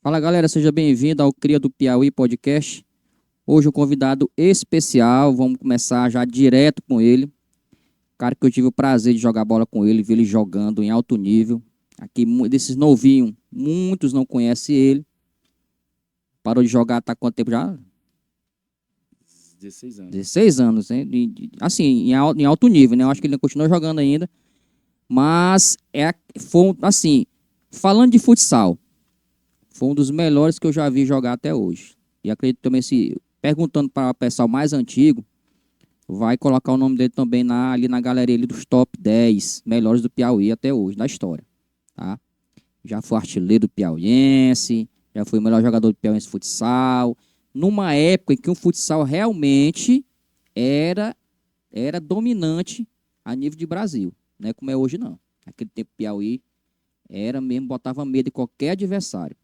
Fala galera, seja bem-vindo ao Cria do Piauí Podcast. Hoje um convidado especial, vamos começar já direto com ele. Cara que eu tive o prazer de jogar bola com ele, ver ele jogando em alto nível. Aqui desses novinhos, muitos não conhecem ele. Parou de jogar tá quanto tempo já? 16 anos. 16 anos, né? Assim, em alto nível, né? Eu acho que ele continua jogando ainda. Mas foi assim, falando de futsal, foi um dos melhores que eu já vi jogar até hoje. E acredito também, se perguntando para o pessoal mais antigo, vai colocar o nome dele também ali na galeria ali dos top 10 melhores do Piauí até hoje, da história. Tá? Já foi artilheiro do Piauiense, já foi o melhor jogador do Piauiense futsal. Numa época em que o futsal realmente era, era dominante a nível de Brasil. Não é como é hoje, não. Naquele tempo, Piauí era mesmo, botava medo de qualquer adversário.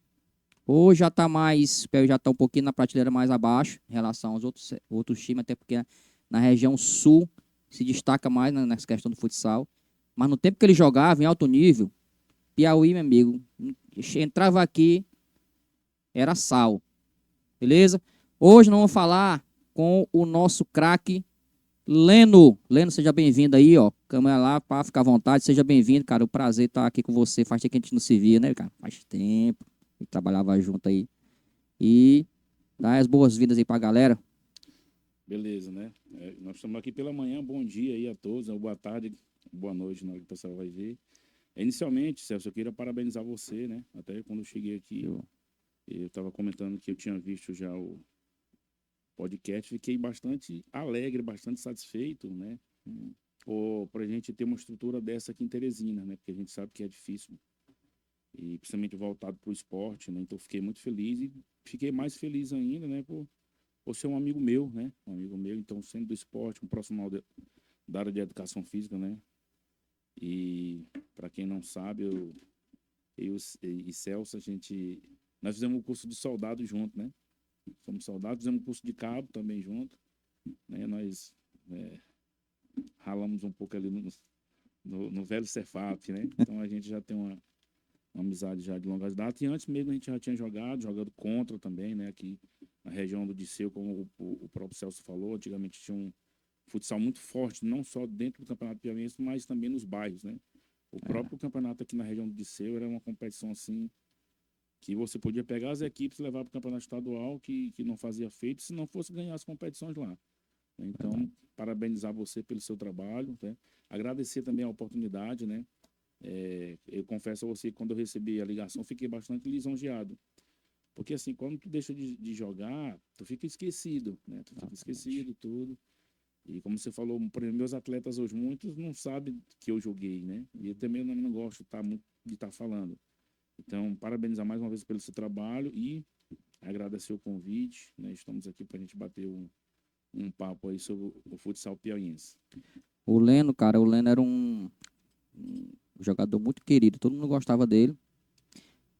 Hoje já está mais, o Piauí já está um pouquinho na prateleira mais abaixo em relação aos outros times, até porque na região sul se destaca mais nessa questão do futsal. Mas no tempo que ele jogava em alto nível, Piauí, meu amigo, entrava aqui, era sal, beleza? Hoje nós vamos falar com o nosso craque Leno. Leno, seja bem-vindo aí, ó. Câmera lá, para ficar à vontade, seja bem-vindo, cara. O prazer estar aqui com você. Faz tempo que a gente não se via, né, cara? Faz tempo. A gente trabalhava junto aí. E dá as boas-vindas aí pra galera. Beleza, né? Nós estamos aqui pela manhã. Bom dia aí a todos, boa tarde, boa noite, na hora que o pessoal vai ver. Inicialmente, Celso, eu queria parabenizar você, né? Até quando eu cheguei aqui, Eu- eu estava comentando que eu tinha visto já o podcast, fiquei bastante alegre, bastante satisfeito, né? Por a gente ter uma estrutura dessa aqui em Teresina, né? Porque a gente sabe que é difícil, e principalmente voltado para o esporte, né? Então, fiquei muito feliz e fiquei mais feliz ainda, né? Por ser um amigo meu, né? Um amigo meu, então, sendo do esporte, um profissional da área de educação física, né? E, para quem não sabe, eu e Celso, nós fizemos o curso de soldado junto, né? Somos soldados, fizemos o curso de cabo também junto, né? Nós é, ralamos um pouco ali no velho Cefap, né? Então, a gente já tem uma amizade já de longas datas. E antes mesmo a gente já tinha jogado contra também, né? Aqui na região do Disseu, como o próprio Celso falou, antigamente tinha um futsal muito forte, não só dentro do Campeonato Piauiense, mas também nos bairros, né? O é, próprio campeonato aqui na região do Disseu era uma competição assim que você podia pegar as equipes e levar para o campeonato estadual que não fazia feito se não fosse ganhar as competições lá. Então, verdade. parabenizar você pelo seu trabalho, né? Agradecer também a oportunidade, né? Eu confesso a você que quando eu recebi a ligação, fiquei bastante lisonjeado. Porque assim, quando tu deixa de jogar, tu fica esquecido, né? Tu fica Exatamente. esquecido, tudo. E como você falou, por exemplo, meus atletas hoje, muitos não sabem que eu joguei, né? E eu também não gosto de estar falando. Então, parabenizar mais uma vez pelo seu trabalho e agradecer o convite, né? Estamos aqui para a gente bater um papo aí sobre o futsal piauiense. O Leno, cara, o Leno era um jogador muito querido, todo mundo gostava dele.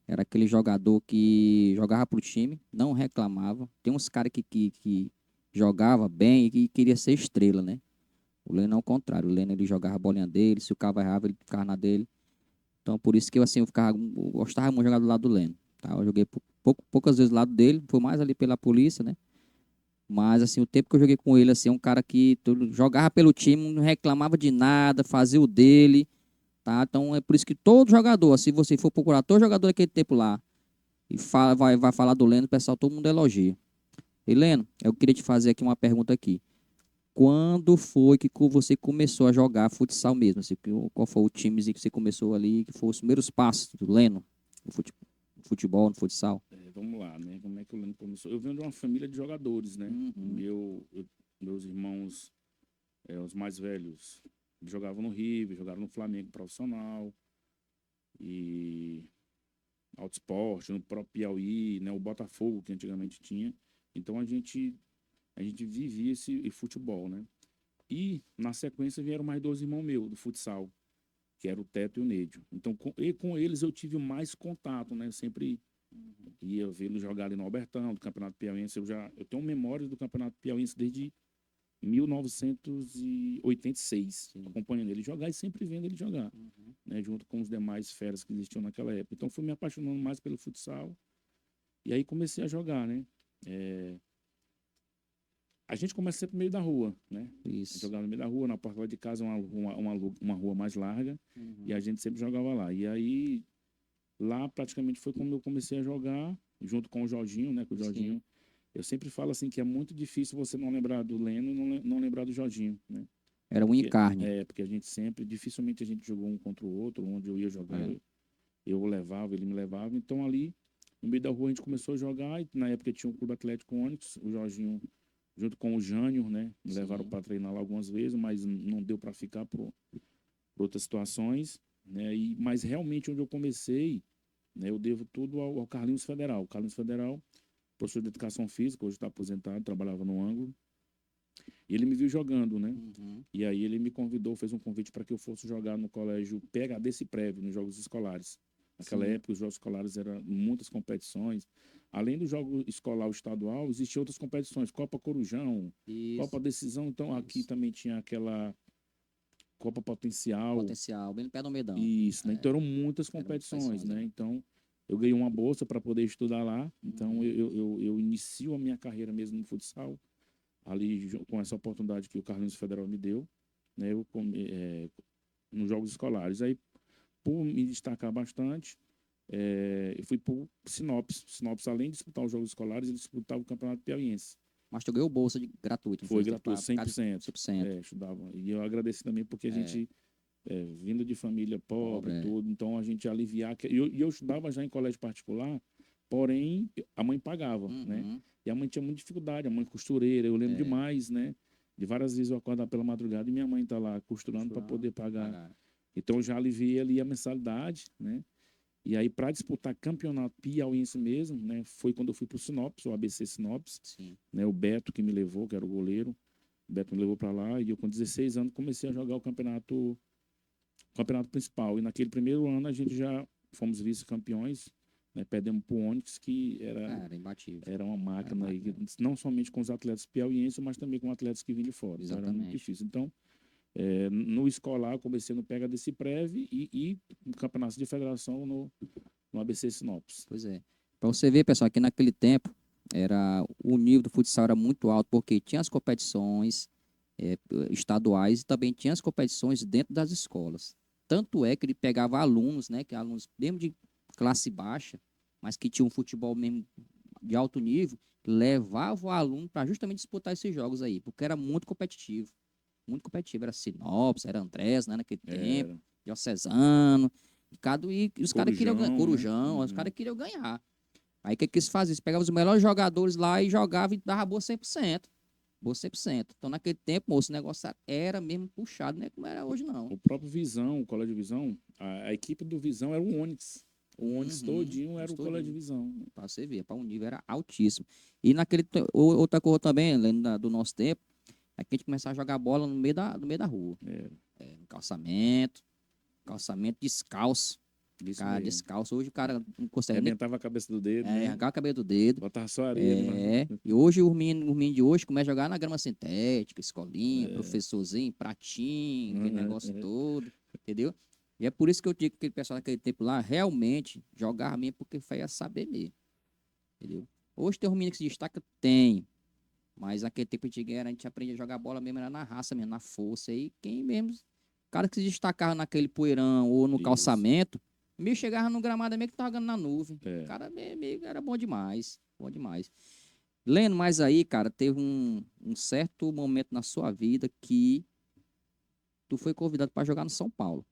Era aquele jogador que jogava pro time, não reclamava. Tem uns caras que jogava bem e que queria ser estrela, né? O Leno é o contrário. O Leno ele jogava a bolinha dele, se o cara errava, ele ficava na dele. Então por isso que assim, eu gostava muito de jogar do lado do Leno. Tá? Eu joguei poucas vezes do lado dele, foi mais ali pela polícia, né? Mas assim, o tempo que eu joguei com ele, assim, é um cara que jogava pelo time, não reclamava de nada, fazia o dele, tá? Então é por isso que todo jogador, se você for procurar todo jogador daquele tempo lá e vai falar do Leno, o pessoal, todo mundo elogia. E Leno, eu queria te fazer aqui uma pergunta aqui. Quando foi que você começou a jogar futsal mesmo? Assim, qual foi o time que você começou ali, que foram os primeiros passos do Leno no futebol, no futsal? Vamos lá, né? Como é que o Leno começou? Eu venho de uma família de jogadores, né? Uhum. Meus irmãos, os mais velhos, jogavam no River, jogaram no Flamengo profissional e Alto Esporte, no próprio Piauí, né? O Botafogo, que antigamente tinha. Então a gente vivia esse futebol, né? E na sequência vieram mais dois irmãos meus do futsal, que era o Teto e o Neidio. Então com eles eu tive mais contato, né? Sempre ia vê-lo jogar ali no Albertão, do Campeonato Piauiense. Eu tenho memórias do Campeonato Piauiense desde 1986, acompanhando ele jogar e sempre vendo ele jogar, né, junto com os demais feras que existiam naquela época. Então fui me apaixonando mais pelo futsal E aí comecei a jogar, né? A gente começa sempre no meio da rua, né? A gente Isso. jogava no meio da rua, na porta lá de casa, uma rua mais larga, e a gente sempre jogava lá. E aí, lá praticamente foi como eu comecei a jogar, junto com o Jorginho, né? Com o Jorginho. Sim. Eu sempre falo assim que é muito difícil você não lembrar do Leno e não lembrar do Jorginho, né? Era unha e carne. Porque a gente sempre, dificilmente a gente jogou um contra o outro, onde eu ia jogar, É. eu o levava, ele me levava. Então ali, no meio da rua, a gente começou a jogar, e na época tinha o Clube Atlético Ônix, o Jorginho, junto com o Jânio, né? Me levaram Sim. para treinar lá algumas vezes, mas não deu para ficar por outras situações, né? Mas realmente onde eu comecei, né, eu devo tudo ao Carlinhos Federal. O Carlinhos Federal, professor de educação física, hoje está aposentado, trabalhava no ângulo. E ele me viu jogando, né? Uhum. E aí ele me convidou, fez um convite para que eu fosse jogar no colégio PHD Ciprev, nos Jogos Escolares. Naquela Sim. época, os Jogos Escolares eram muitas competições. Além do jogo escolar estadual, existiam outras competições, Copa Corujão, Copa Isso. Decisão. Então, aqui Isso. também tinha aquela Copa Potencial. Potencial, bem no pé do Medão. Isso, né? Então, eram muitas Eram competições, competições, né? é. Então, eu ganhei uma bolsa para poder estudar lá. Então, Uhum. eu inicio a minha carreira mesmo no futsal ali com essa oportunidade que o Carlinhos Federal me deu, né, nos jogos escolares. Aí, por me destacar bastante, eu fui para o Sinopes. Sinopes, além de disputar os jogos escolares, ele disputava o Campeonato Piauiense. Mas tu ganhou bolsa de gratuito, não Foi foi? gratuito, Por causa de 100%. 100%. Estudava. E eu agradeço também porque a É, gente, vindo de família pobre pobre, e é. tudo, então a gente aliviar. E eu estudava já em colégio particular, porém a mãe pagava, né? Uhum. E a mãe tinha muita dificuldade, a mãe costureira, eu lembro É, demais, né? De várias vezes eu acordar pela madrugada e minha mãe tá lá costurando para costurando, poder pagar. pagaram. Então eu já aliviei ali a mensalidade, né? E aí para disputar campeonato piauiense mesmo, né? Foi quando eu fui para o Sinopes, o ABC Sinopes, Sim. né? O Beto que me levou, que era o goleiro. O Beto me levou para lá e eu com 16 anos comecei a jogar o campeonato principal. E naquele primeiro ano a gente já fomos vice-campeões, né? Perdemos para o Onix, que Era imbatível. era uma Era máquina aí, máquina. não somente com os atletas piauienses, mas também com atletas que vinham de fora. Então era muito Exatamente. difícil. Então, no escolar, eu comecei no Pega desse Prev e no campeonato de federação no ABC Sinopes. Pois é. Para você ver, pessoal, que naquele tempo o nível do futsal era muito alto, porque tinha as competições é, estaduais e também tinha as competições dentro das escolas. Tanto é que ele pegava alunos, né, que alunos mesmo de classe baixa, mas que tinham um futebol mesmo de alto nível, levava o aluno para justamente disputar esses jogos aí, porque era muito competitivo. Muito competitivo. Era Sinopes, era Andrés, né, naquele tempo, Era Diocesano. E os caras queriam ganhar. Corujão, né? Corujão, os Uhum. caras queriam ganhar. Aí o que eles faziam? Eles pegavam os melhores jogadores lá e jogavam e dava boa 100%. Boa 100%. Então, naquele tempo, moço, o negócio era mesmo puxado, né? Como era hoje, não. O próprio Visão, o Colégio Visão, a equipe do Visão era o Onix. O Onix Uhum, todinho era o Colégio todinho. Visão. Para você ver, para um nível era altíssimo. E outra coisa também, além do nosso tempo, é que a gente começava a jogar bola no meio da rua. Era No calçamento descalço. isso Cara, mesmo. descalço. Hoje o cara não consegue nem Arrebentava a cabeça do dedo, né? arrancar o cabelo do dedo. Botava só areia ali, mas... E hoje os meninos de hoje começam a jogar na grama sintética, escolinha, professorzinho, pratinho, aquele negócio Uhum. todo, entendeu? E é por isso que eu digo que aquele pessoal naquele tempo lá realmente jogava mesmo porque foi a saber mesmo, entendeu? Hoje tem os meninos que se destacam? Tem. Mas naquele tempo a gente aprendia a jogar bola mesmo, era na raça mesmo, na força. E quem mesmo, o cara que se destacava naquele poeirão ou no Isso. calçamento, meio chegava no gramado meio que tava jogando na nuvem. O É. cara meio era bom demais, bom demais. Lendo mais aí, cara, teve um certo momento na sua vida que tu foi convidado para jogar no São Paulo.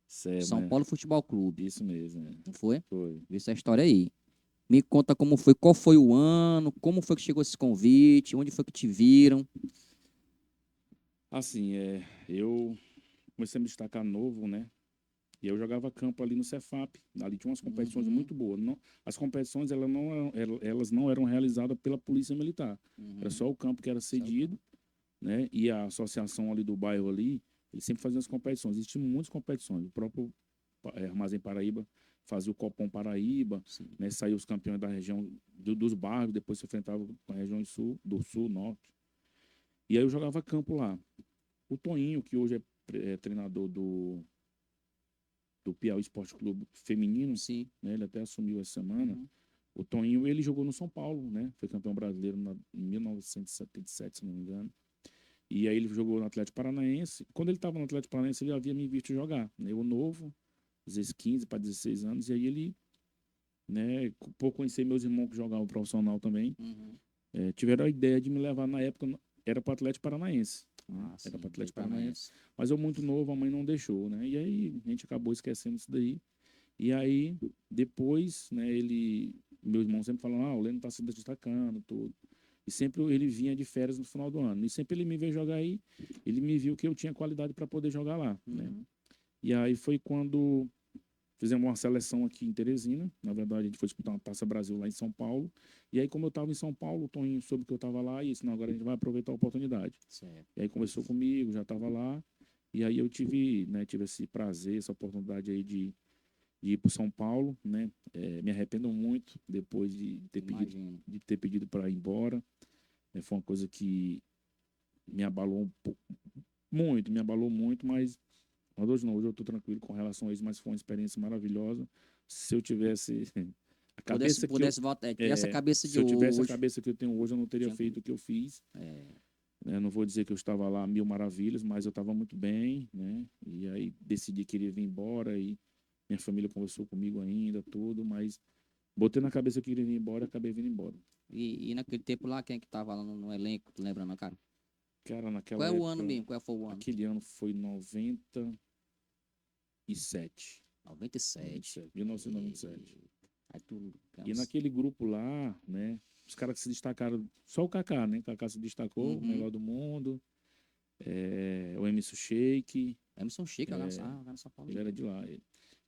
Sério, São mas Paulo Futebol Clube, isso mesmo, não foi? foi. Vê essa história aí. Me conta como foi, qual foi o ano, como foi que chegou esse convite, onde foi que te viram. Assim, eu comecei a me destacar novo, né? E eu jogava campo ali no Cefap. Ali tinha umas competições Uhum, muito boas. Não, as competições elas não eram realizadas pela Polícia Militar. Era uhum. só o campo que era Só o cedido, campo. né? E a associação ali do bairro ali, eles sempre faziam as competições. Existiam muitas competições. O próprio Armazém Paraíba fazia o Copom Paraíba, Sim. né? Saía os campeões da região dos bairros, depois se enfrentava com a região do sul, norte. E aí eu jogava campo lá. O Toinho, que hoje é treinador do Piauí Esporte Clube Feminino, Sim. né? Ele até assumiu essa semana. Uhum. O Toninho, ele jogou no São Paulo, né? Foi campeão brasileiro em 1977, se não me engano. E aí ele jogou no Atlético Paranaense. Quando ele estava no Atlético Paranaense, ele havia me visto jogar, né? Eu novo, às vezes 15 para 16 anos, e aí ele, né, por conhecer meus irmãos que jogavam profissional também, tiveram a ideia de me levar na época, era para o Atlético Paranaense. Né? Ah, sim, Era para o Atlético Atlético Paranaense. Paranaense. Mas eu muito novo, a mãe não deixou, né? E aí a gente acabou esquecendo isso daí. E aí, depois, né, meu irmão sempre falou, o Leno tá se destacando, tudo. E sempre ele vinha de férias no final do ano. E sempre ele me veio jogar aí, ele me viu que eu tinha qualidade para poder jogar lá, né? E aí foi quando fizemos uma seleção aqui em Teresina. Na verdade, a gente foi disputar uma Taça Brasil lá em São Paulo. E aí, como eu estava em São Paulo, o Toninho soube que eu estava lá e disse, não, agora a gente vai aproveitar a oportunidade. Certo. E aí conversou comigo, já estava lá. E aí eu tive esse prazer, essa oportunidade aí de ir para São Paulo, né? Me arrependo muito depois Imagino. de ter pedido para ir embora. Foi uma coisa que me abalou me abalou muito, mas hoje não, hoje eu estou tranquilo com relação a isso, mas foi uma experiência maravilhosa. Se eu tivesse a cabeça Pudesse voltar, essa cabeça de se eu tivesse a hoje. cabeça que eu tenho hoje, eu não teria Tinha- feito o que eu fiz. É, Né? Não vou dizer que eu estava lá a mil maravilhas, mas eu estava muito bem, né? E aí decidi que queria vir embora e minha família conversou comigo ainda, tudo, mas botei na cabeça que eu queria vir embora e acabei vindo embora. e naquele tempo lá, quem é que tava lá no elenco, tu lembra, não, cara? Cara, naquela Qual é o época, ano mesmo? Qual foi o ano? aquele ano foi 97. 97. 1997. Aí tu... E naquele grupo lá, né, os caras que se destacaram, só o Kaká, né? O Kaká se destacou, o melhor do mundo. O Emerson Sheik, Emerson Chico, agora no São Paulo. ele era de lá.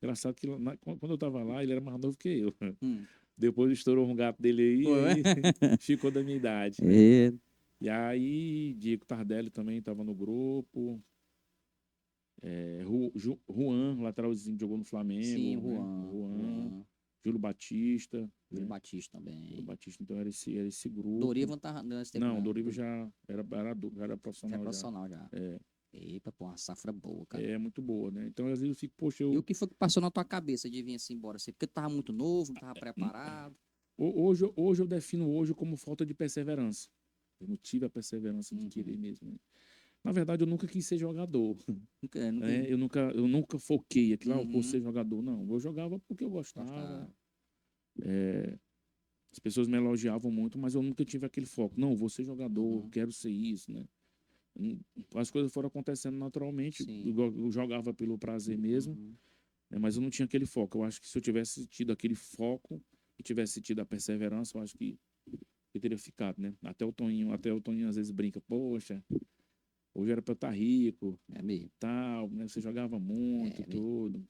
Engraçado que quando eu tava lá, ele era mais novo que eu. Hum. Depois estourou um gato dele aí, Foi, e aí ficou da minha idade, né? É, E aí, Diego Tardelli também estava no grupo. Juan, lateralzinho, jogou no Flamengo. sim, né? Juan. Júlio Batista. Júlio Né? Batista Júlio também. Batista, então era esse grupo. Dorival tava nesse tempo, Não, o Dorival já era já profissional. é profissional já. Eita, pô, uma safra boa, cara. É muito boa, né? Então, às vezes eu fico, poxa, E o que foi que passou na tua cabeça de vir assim embora? Assim, porque tu tava muito novo, não tava preparado. hoje eu defino hoje como falta de perseverança. Eu não tive a perseverança de querer mesmo. Né? Na verdade, eu nunca quis ser jogador. Nunca. Né? Eu nunca foquei aquilo, vou ser jogador. Não, eu jogava porque eu gostava. As pessoas me elogiavam muito, mas eu nunca tive aquele foco. Não, vou ser jogador, quero ser isso, né? As coisas foram acontecendo naturalmente. Eu jogava pelo prazer mesmo, né? Mas eu não tinha aquele foco. Eu acho que se eu tivesse tido aquele foco e tivesse tido a perseverança, eu acho que eu teria ficado, né? Até o Toninho às vezes brinca, poxa, hoje era para eu estar rico, É mesmo. tal, né? Você jogava muito, tudo.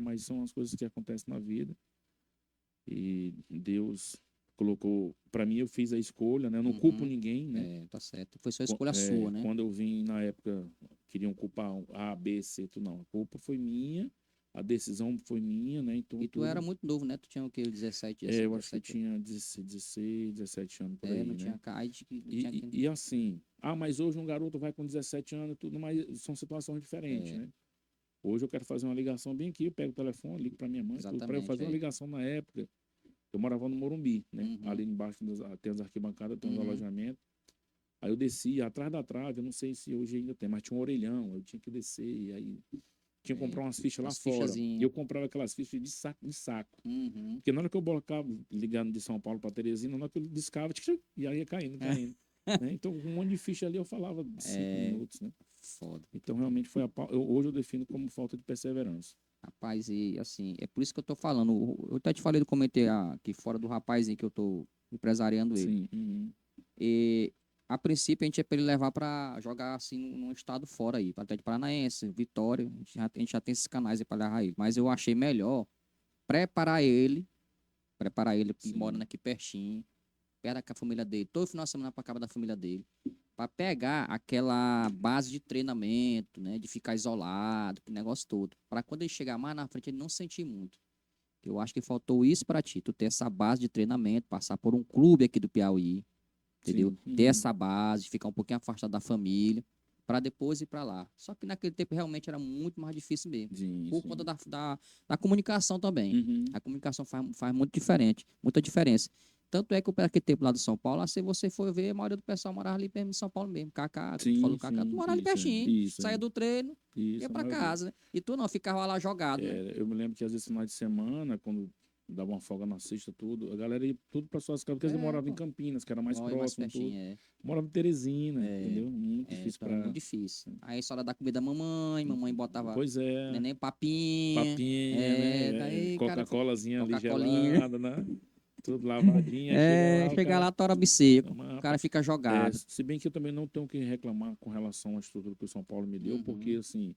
Mas são as coisas que acontecem na vida. E Deus colocou, para mim eu fiz a escolha, né? Eu não culpo ninguém, né? Tá certo. Foi só escolha sua, né? Quando eu vim na época, queriam culpar A, B, C, tudo não. A culpa foi minha, a decisão foi minha, né? Então, E tu era muito novo, né? Tu tinha o quê? 17, 17, eu acho que eu 17? tinha 16, 17 anos por aí, não né? tinha cara de que... E assim, mas hoje um garoto vai com 17 anos, tudo, mas são situações diferentes, né? Hoje eu quero fazer uma ligação bem aqui, eu pego o telefone, ligo para minha mãe, para eu fazer uma ligação na época. Eu morava no Morumbi, né? Ali embaixo tem as arquibancadas, tem os alojamentos. Aí eu descia atrás da trave, eu não sei se hoje ainda tem, mas tinha um orelhão, eu tinha que descer, e aí tinha que comprar umas fichas lá fora. E eu comprava aquelas fichas de saco. Porque na hora que eu colocava, ligando de São Paulo para Teresina, na hora que eu discava, e aí ia caindo. Né? Então, um monte de ficha ali eu falava 5 minutos, né? Foda. Então, realmente, hoje eu defino como falta de perseverança. Rapaz, e assim, é por isso que eu tô falando. Eu até te falei, comentei aqui fora do rapazinho que eu tô empresariando ele. Sim. E a princípio a gente é pra ele levar pra jogar assim num estado fora aí, Atlético Paranaense, Vitória. A gente já tem esses canais aí pra levar ele. Mas eu achei melhor preparar ele morando aqui pertinho, perto da família dele, todo final de semana pra casa da família dele. Pra pegar aquela base de treinamento, né? De ficar isolado, que negócio todo. Pra quando ele chegar mais na frente, ele não sentir muito. Eu acho que faltou isso pra ti. Tu ter essa base de treinamento, passar por um clube aqui do Piauí, entendeu? Sim. Ter essa base, ficar um pouquinho afastado da família. para depois ir para lá. Só que naquele tempo realmente era muito mais difícil mesmo, Sim, por sim. conta da comunicação também. Uhum. A comunicação faz muita diferença. Tanto é que naquele tempo lá de São Paulo, se você for ver, a maioria do pessoal morava ali mesmo em São Paulo mesmo. Kaká, tu falou Sim, Kaká, tu sim. morava ali pertinho, Isso, saía do treino, ia isso, a para maioria. casa, né? E tu não, ficava lá jogado, né? Eu me lembro que às vezes finais de semana, quando dava uma folga na sexta, tudo, a galera ia tudo para suas casas, porque eles moravam em Pô, Campinas, que era mais olha mais próximo, tudo. pertinho, é. Morava em Teresina, entendeu? Muito difícil Então é muito para. difícil. Aí só hora da comida da mamãe botava Pois é, neném papinha, papinha, né? daí, cara, Coca-Colazinha ali Coca-Colinha. gelada, né? Tudo lavadinha, chega lá, o Chega cara. lá, tora seco, o Toma, cara fica jogado. se bem que eu também não tenho o que reclamar com relação à estrutura que o São Paulo me deu, porque Uhum, assim,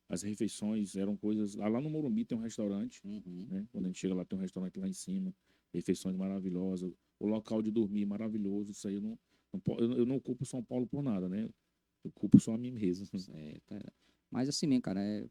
as refeições eram coisas. Lá no Morumbi tem um restaurante, uhum. né? Quando a gente chega lá, tem um restaurante lá em cima, refeições maravilhosas, o local de dormir maravilhoso. Isso aí eu não culpo o São Paulo por nada, né? Eu culpo só a mim mesmo. Tá. Mas assim mesmo, cara,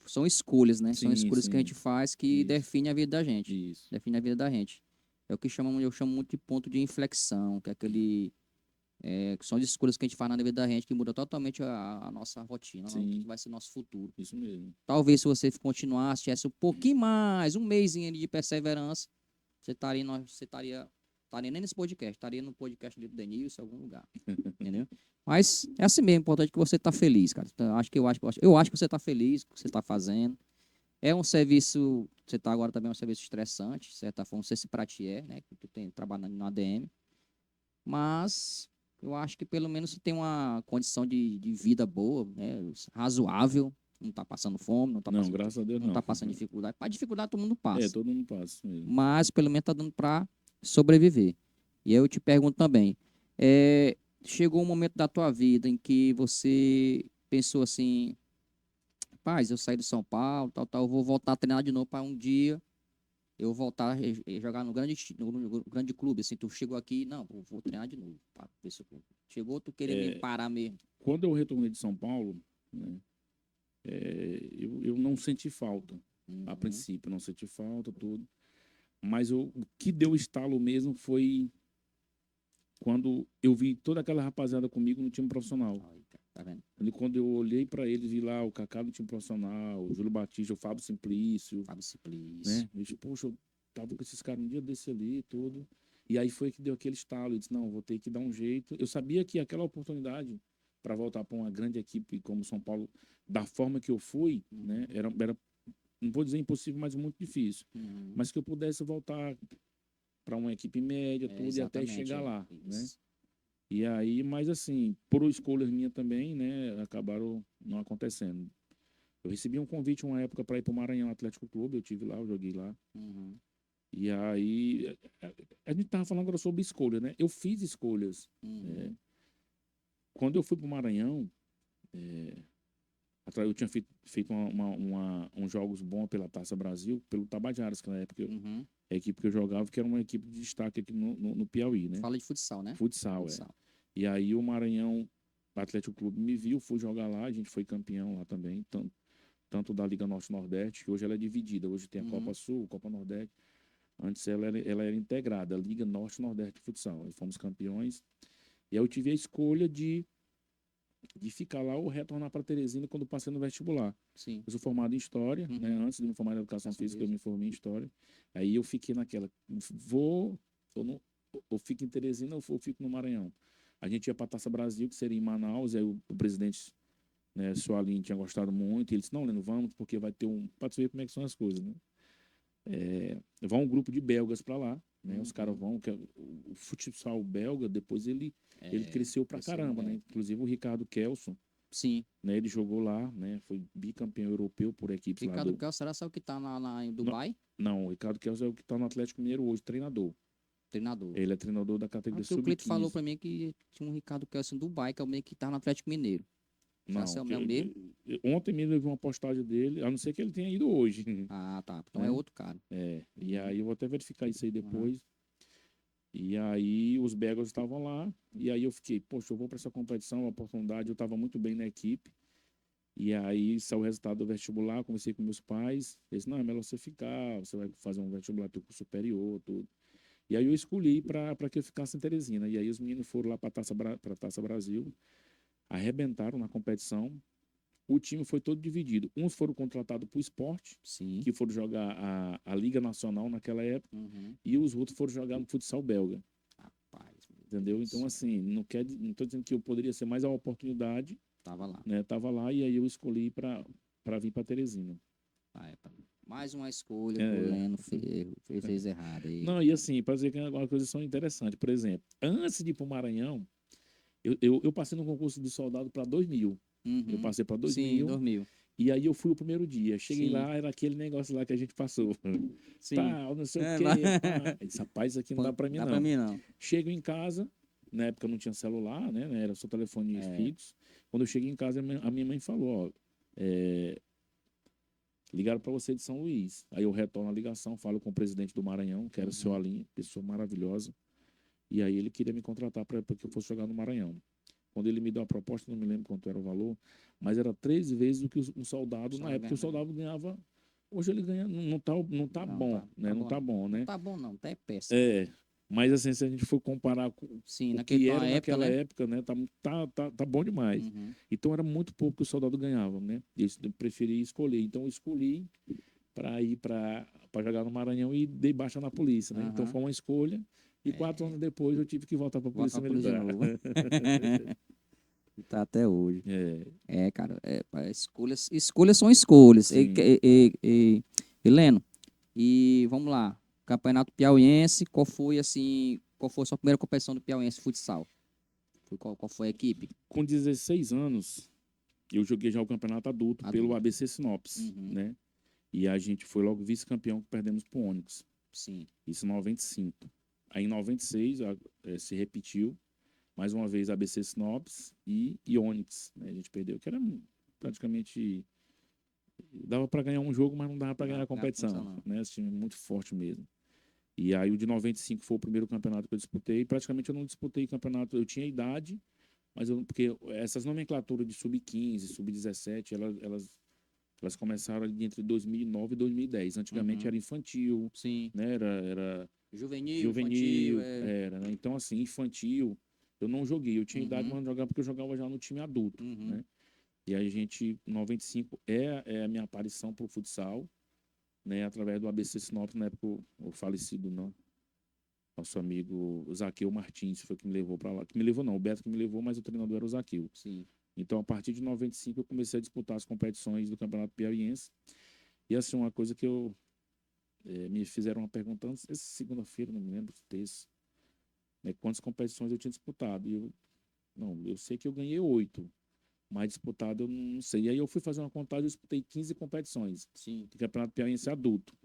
são escolhas, né? São Sim, escolhas que a sim. gente faz que Isso, definem a vida da gente. isso. Define a vida da gente. É o que eu chamo muito de ponto de inflexão, que é que são as escolhas que a gente faz na vida da gente que muda totalmente a nossa rotina, o que Sim, vai ser nosso futuro. isso mesmo. Talvez se você continuasse, tivesse um pouquinho mais, um mêsinho ali de perseverança, estaria nem nesse podcast, estaria no podcast ali do Denilson, em algum lugar, entendeu? Mas é assim mesmo, importante que você tá feliz, cara. Então, eu acho que você tá feliz com o que você tá fazendo. É um serviço, você tá agora também é um serviço estressante, de certa forma, não sei se pra ti né, que tu tem trabalhando no ADM, mas eu acho que pelo menos você tem uma condição de vida boa, né, razoável, não tá passando fome, Não, graças a Deus não não. tá passando dificuldade. Para dificuldade todo mundo É, passa, todo mundo passa isso mesmo. mas pelo menos tá dando para sobreviver. E aí eu te pergunto também, é, chegou um momento da tua vida em que você pensou assim, paz, eu saí de São Paulo, tal, eu vou voltar a treinar de novo para um dia eu voltar a jogar no grande clube, assim, tu chegou aqui, não, vou treinar de novo, pá, ver se chegou tu querer me parar mesmo. Quando eu retornei de São Paulo, né, eu não senti falta. A Uhum. princípio, não senti falta, tudo. Mas o que deu estalo mesmo foi quando eu vi toda aquela rapaziada comigo no time profissional. Aí, tá vendo? E quando eu olhei para eles, vi lá o Kaká no time profissional, o Júlio Batista, o Fábio Simplício, Fábio Simplício. né? Eu disse, poxa, eu tava com esses caras um dia desse ali e tudo. E aí foi que deu aquele estalo. Eu disse, não, vou ter que dar um jeito. Eu sabia que aquela oportunidade para voltar para uma grande equipe como São Paulo, da forma que eu fui, né? Era, não vou dizer impossível, mas muito difícil. Uhum. Mas que eu pudesse voltar para uma equipe média, tudo, e até Exatamente, chegar lá, né? isso. E aí, mas assim, por escolhas minhas também, né, acabaram não acontecendo. Eu recebi um convite uma época para ir para o Maranhão Atlético Clube, eu tive lá, eu joguei lá. Uhum. E aí, a gente tava falando agora sobre escolha, né? Eu fiz escolhas. Uhum. Quando eu fui para o Maranhão, eu tinha feito uns jogos bons pela Taça Brasil, pelo Tabajaras, que na época Uhum. a equipe que eu jogava, que era uma equipe de destaque aqui no Piauí, né? Fala de futsal, né? Futsal, Futsal. E aí o Maranhão Atlético Clube me viu, fui jogar lá, a gente foi campeão lá também, tanto da Liga Norte-Nordeste, que hoje ela é dividida, hoje tem a Copa Sul, Copa Nordeste, antes ela era integrada, a Liga Norte-Nordeste de Futsal, e fomos campeões, e aí eu tive a escolha de ficar lá ou retornar para Teresina quando passei no vestibular. Sim. Eu sou formado em História, né? Uhum. Antes de me formar em Educação Educação Física, eu física. me formei em História. Aí eu fiquei naquela, vou, ou, não, ou fico em Teresina ou fico no Maranhão. A gente ia para a Taça Brasil, que seria em Manaus, e aí o presidente, né, Soalim, tinha gostado muito, e ele disse, não, Leno, vamos, porque vai ter para tu ver como é que são as coisas, né? Vai um grupo de belgas para lá, né? Os caras vão, o futsal belga, depois ele cresceu pra caramba, né? Inclusive o Ricardo Kelson, Sim. né? Ele jogou lá, né? Foi bicampeão europeu por equipes lá Ricardo do... Kel, será o que tá em Não, Dubai? não, o Ricardo Kelson é o que tá no Atlético Mineiro hoje, treinador. Treinador. Ele é treinador da Ah, categoria porque o Cleito falou sub-15. pra mim que tinha um Ricardo Kelso em Dubai, que é o meio que tá no Atlético Mineiro. Será que Não, é o mesmo? ontem mesmo eu vi uma postagem dele, a não ser que ele tenha ido hoje, Ah, tá. Então é né? outro cara. E aí eu vou até verificar isso aí Aham. depois. E aí os belgas estavam lá, e aí eu fiquei, poxa, eu vou para essa competição, uma oportunidade, eu estava muito bem na equipe. E aí saiu o resultado do vestibular, conversei com meus pais, eles, não, é melhor você ficar, você vai fazer um vestibular teu curso superior, tudo. E aí eu escolhi para que eu ficasse em Teresina. E aí os meninos foram lá para a Taça Brasil. arrebentaram na competição. O time foi todo dividido. Uns foram contratados para o esporte, Sim. que foram jogar a Liga Nacional naquela época, Uhum. e os outros foram jogar no futsal belga. Rapaz, meu Entendeu? Deus. Então, assim, não estou dizendo que eu poderia ser mais a oportunidade, Tava lá. né? Tava lá e aí eu escolhi para vir para Teresina. Mais uma escolha que o É. Leno fez errado aí. Não, e assim, para dizer que alguma coisa são interessante, por exemplo, antes de ir para o Maranhão, eu passei no concurso de soldado para 2000. Eu Uhum. passei para Sim, 2000, 2000. e aí eu fui o primeiro dia. Cheguei Sim. lá, era aquele negócio lá que a gente passou. Sim. Tal, não sei o É, quê. vai. Pá. Eu disse, rapaz, isso aqui não dá para mim, Dá pra não. mim, não. Chego em casa, na época não tinha celular, né? Era só telefone fixo. Quando eu cheguei em casa, a minha mãe falou, ó, ligaram para você de São Luís. Aí eu retorno a ligação, falo com o presidente do Maranhão, que era o seu Alinho, pessoa maravilhosa. E aí ele queria me contratar para que eu fosse jogar no Maranhão. Quando ele me deu a proposta, não me lembro quanto era o valor, mas era 3 vezes o que um soldado, na época o soldado ganhava. Hoje ele ganha, não tá bom, né? Não tá bom, Não né? tá bom, não. Tá péssimo. É, mas assim, se a gente for comparar com Sim, o que era época, naquela né? época, né? Tá bom demais. Uhum. Então era muito pouco que o soldado ganhava, né? Eu preferi escolher. Então eu escolhi para ir para jogar no Maranhão e dei baixa na polícia, né? Então Aham. foi uma escolha. E 4 anos depois eu tive que voltar para a Volta Polícia pra polícia de Militar. novo. E tá até hoje. É, Cara, escolhas são escolhas. sim. Heleno, e vamos lá. Campeonato Piauiense, qual foi a sua primeira competição do Piauiense futsal? Qual foi a equipe? Com 16 anos, eu joguei já o campeonato adulto pelo Adulto. ABC Sinopes, Uhum. né? E a gente foi logo vice-campeão que perdemos pro Ônix. Sim. Isso em 95. Aí em 96 se repetiu mais uma vez ABC Sinopes e Ônix, né? A gente perdeu, que era praticamente dava para ganhar um jogo, mas não dava para ganhar a competição, né? Esse time é muito forte mesmo. E aí o de 95 foi o primeiro campeonato que eu disputei. Praticamente eu não disputei campeonato, eu tinha idade, mas porque essas nomenclaturas de sub-15, sub-17, elas começaram ali entre 2009 e 2010. Antigamente era infantil, Sim. né? Era Juvenil, juvenil, infantil. era, né? Então, assim, infantil, eu não joguei. Eu tinha idade, mas não jogava porque eu jogava já no time adulto, né? E aí a gente, em 95, é a minha aparição pro futsal, né? Através do ABC Sinop, na época, o falecido, não. Nosso amigo Zaqueu Martins foi que me levou para lá. Que me levou não, o Beto que me levou, mas o treinador era o Zaqueu. Sim. Então, a partir de 95, eu comecei a disputar as competições do Campeonato Piauiense. E, assim, uma coisa que me fizeram uma pergunta essa segunda-feira, não me lembro, terça, né, quantas competições eu tinha disputado. E eu sei que eu ganhei 8, mas disputado eu não sei. E aí eu fui fazer uma contagem, eu disputei 15 competições. Sim. Do Campeonato Piauiense adulto.